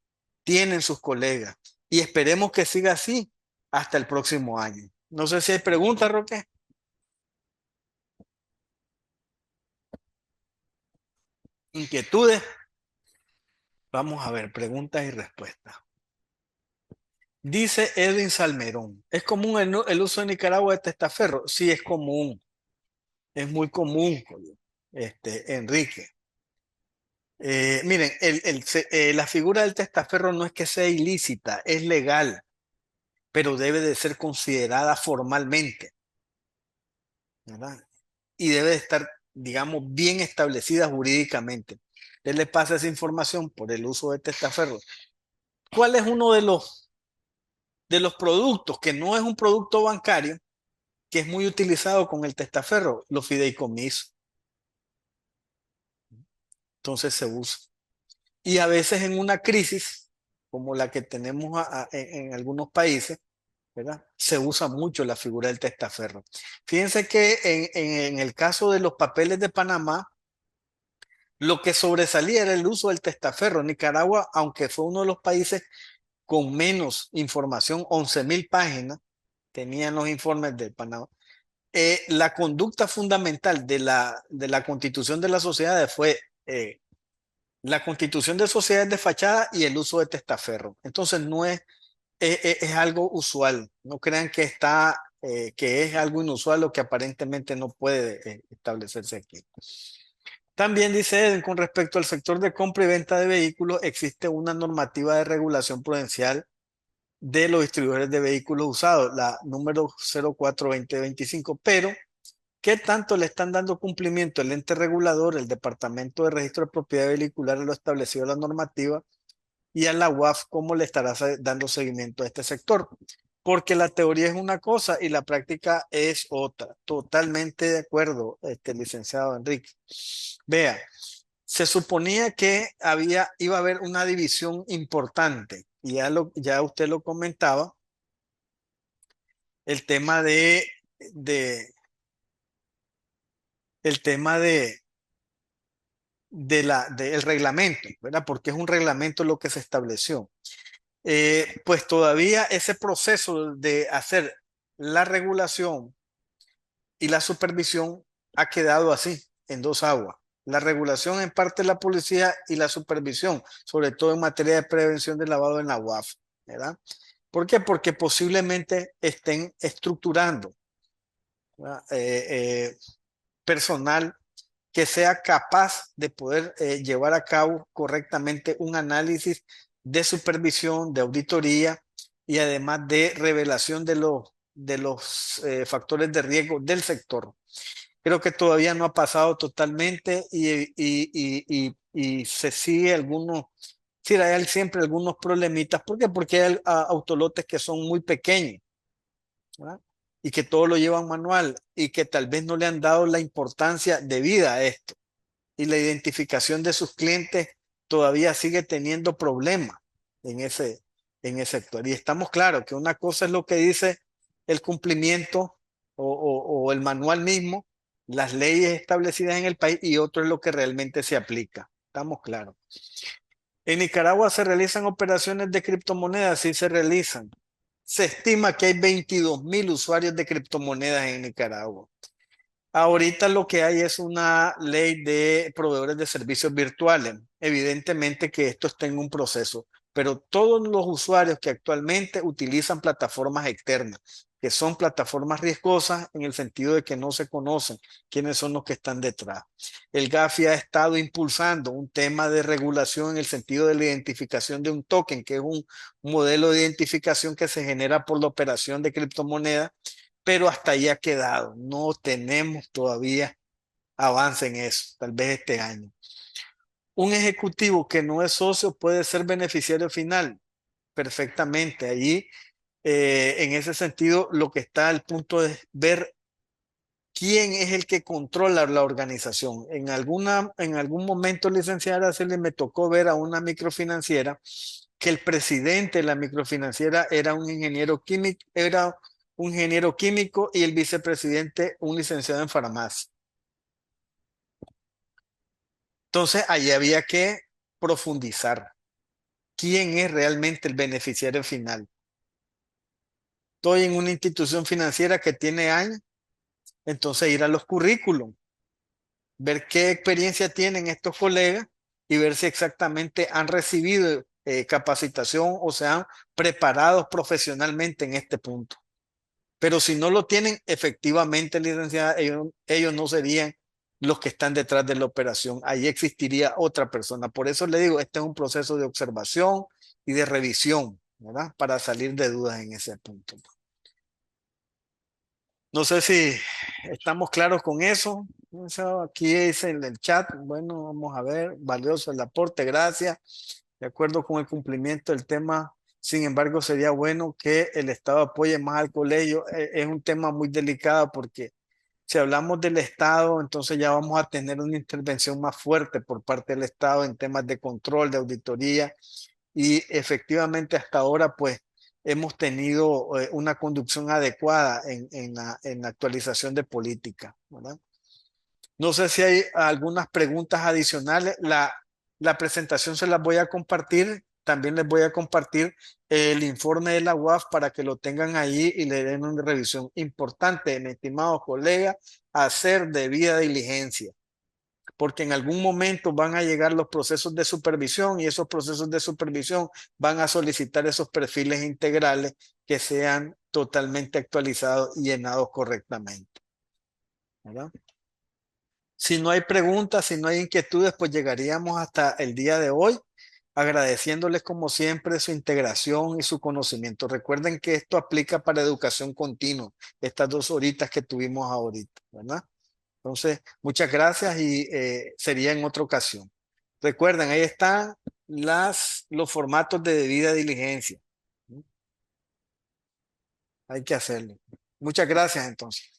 tiene en sus colegas. Y esperemos que siga así hasta el próximo año. No sé si hay preguntas, Roque. Inquietudes. Vamos a ver, preguntas y respuestas. Dice Edwin Salmerón, ¿es común el uso en Nicaragua de testaferro? Sí, es común, es muy común, Enrique. Miren, la figura del testaferro no es que sea ilícita, es legal, pero debe de ser considerada formalmente, ¿verdad? Y debe de estar, digamos, bien establecida jurídicamente. ¿Qué le pasa esa información por el uso de testaferro? ¿Cuál es uno de los productos que no es un producto bancario, que es muy utilizado con el testaferro? Los fideicomisos. Entonces se usa. Y a veces en una crisis, como la que tenemos en algunos países, ¿verdad? Se usa mucho la figura del testaferro. Fíjense que en el caso de los papeles de Panamá, lo que sobresalía era el uso del testaferro. Nicaragua, aunque fue uno de los países con menos información, 11.000 páginas, tenían los informes de Panamá. La conducta fundamental de la constitución de las sociedades fue la constitución de sociedades de fachada y el uso de testaferro. Entonces no es algo usual. No crean que es algo inusual o que aparentemente no puede establecerse aquí. También dice Eden, con respecto al sector de compra y venta de vehículos, existe una normativa de regulación prudencial de los distribuidores de vehículos usados, la número 04-2025, pero ¿qué tanto le están dando cumplimiento el ente regulador, el Departamento de Registro de Propiedad Vehicular, lo establecido en la normativa, y a la UAF cómo le estará dando seguimiento a este sector? Porque la teoría es una cosa y la práctica es otra. Totalmente de acuerdo, licenciado Enrique. Vea, se suponía que iba a haber una división importante, y ya usted lo comentaba, el tema de el tema del reglamento, ¿verdad? Porque es un reglamento lo que se estableció. Pues todavía ese proceso de hacer la regulación y la supervisión ha quedado así, en dos aguas. La regulación en parte de la policía y la supervisión, sobre todo en materia de prevención del lavado en la UAF, ¿verdad? ¿Por qué? Porque posiblemente estén estructurando, ¿verdad? personal que sea capaz de poder llevar a cabo correctamente un análisis de supervisión, de auditoría y además de revelación de los factores de riesgo del sector. Creo que todavía no ha pasado totalmente y se sigue algunos, sí, hay siempre algunos problemitas. ¿Por qué? Porque hay autolotes que son muy pequeños, ¿verdad? Y que todo lo llevan manual y que tal vez no le han dado la importancia debida a esto. Y la identificación de sus clientes todavía sigue teniendo problemas en en ese sector. Y estamos claros que una cosa es lo que dice el cumplimiento o el manual mismo, las leyes establecidas en el país, y otro es lo que realmente se aplica. Estamos claros. En Nicaragua se realizan operaciones de criptomonedas, sí se realizan. Se estima que hay 22.000 usuarios de criptomonedas en Nicaragua. Ahorita lo que hay es una ley de proveedores de servicios virtuales. Evidentemente que esto está en un proceso, pero todos los usuarios que actualmente utilizan plataformas externas, que son plataformas riesgosas en el sentido de que no se conocen quiénes son los que están detrás. El GAFI ha estado impulsando un tema de regulación en el sentido de la identificación de un token, que es un modelo de identificación que se genera por la operación de criptomonedas, pero hasta ahí ha quedado. No tenemos todavía avance en eso, tal vez este año. Un ejecutivo que no es socio puede ser beneficiario final, perfectamente. Ahí, en ese sentido, lo que está al punto de ver quién es el que controla la organización. En algún momento, licenciada Araceli, me tocó ver a una microfinanciera que el presidente de la microfinanciera era un ingeniero químico y el vicepresidente un licenciado en farmacia. Entonces, ahí había que profundizar. ¿Quién es realmente el beneficiario final? Estoy en una institución financiera que tiene años, entonces ir a los currículums, ver qué experiencia tienen estos colegas y ver si exactamente han recibido capacitación o se han preparado profesionalmente en este punto. Pero si no lo tienen, efectivamente, licenciada, ellos no serían los que están detrás de la operación. Ahí existiría otra persona. Por eso le digo, este es un proceso de observación y de revisión, ¿verdad? Para salir de dudas en ese punto. No sé si estamos claros con eso. Aquí dice en el chat, bueno, vamos a ver, valioso el aporte, gracias. De acuerdo con el cumplimiento del tema, sin embargo, sería bueno que el Estado apoye más al colegio. Es un tema muy delicado porque si hablamos del Estado, entonces ya vamos a tener una intervención más fuerte por parte del Estado en temas de control, de auditoría, y efectivamente hasta ahora pues hemos tenido una conducción adecuada en la actualización de política, ¿verdad? No sé si hay algunas preguntas adicionales. La presentación se las voy a compartir. También les voy a compartir el informe de la UAF para que lo tengan ahí y le den una revisión importante, mi estimado colega, hacer debida diligencia, porque en algún momento van a llegar los procesos de supervisión y esos procesos de supervisión van a solicitar esos perfiles integrales que sean totalmente actualizados y llenados correctamente, ¿verdad? Si no hay preguntas, si no hay inquietudes, pues llegaríamos hasta el día de hoy, agradeciéndoles como siempre su integración y su conocimiento. Recuerden que esto aplica para educación continua, estas 2 horitas que tuvimos ahorita, ¿verdad? Entonces, muchas gracias y sería en otra ocasión. Recuerden, ahí están los formatos de debida diligencia. Hay que hacerlo. Muchas gracias entonces.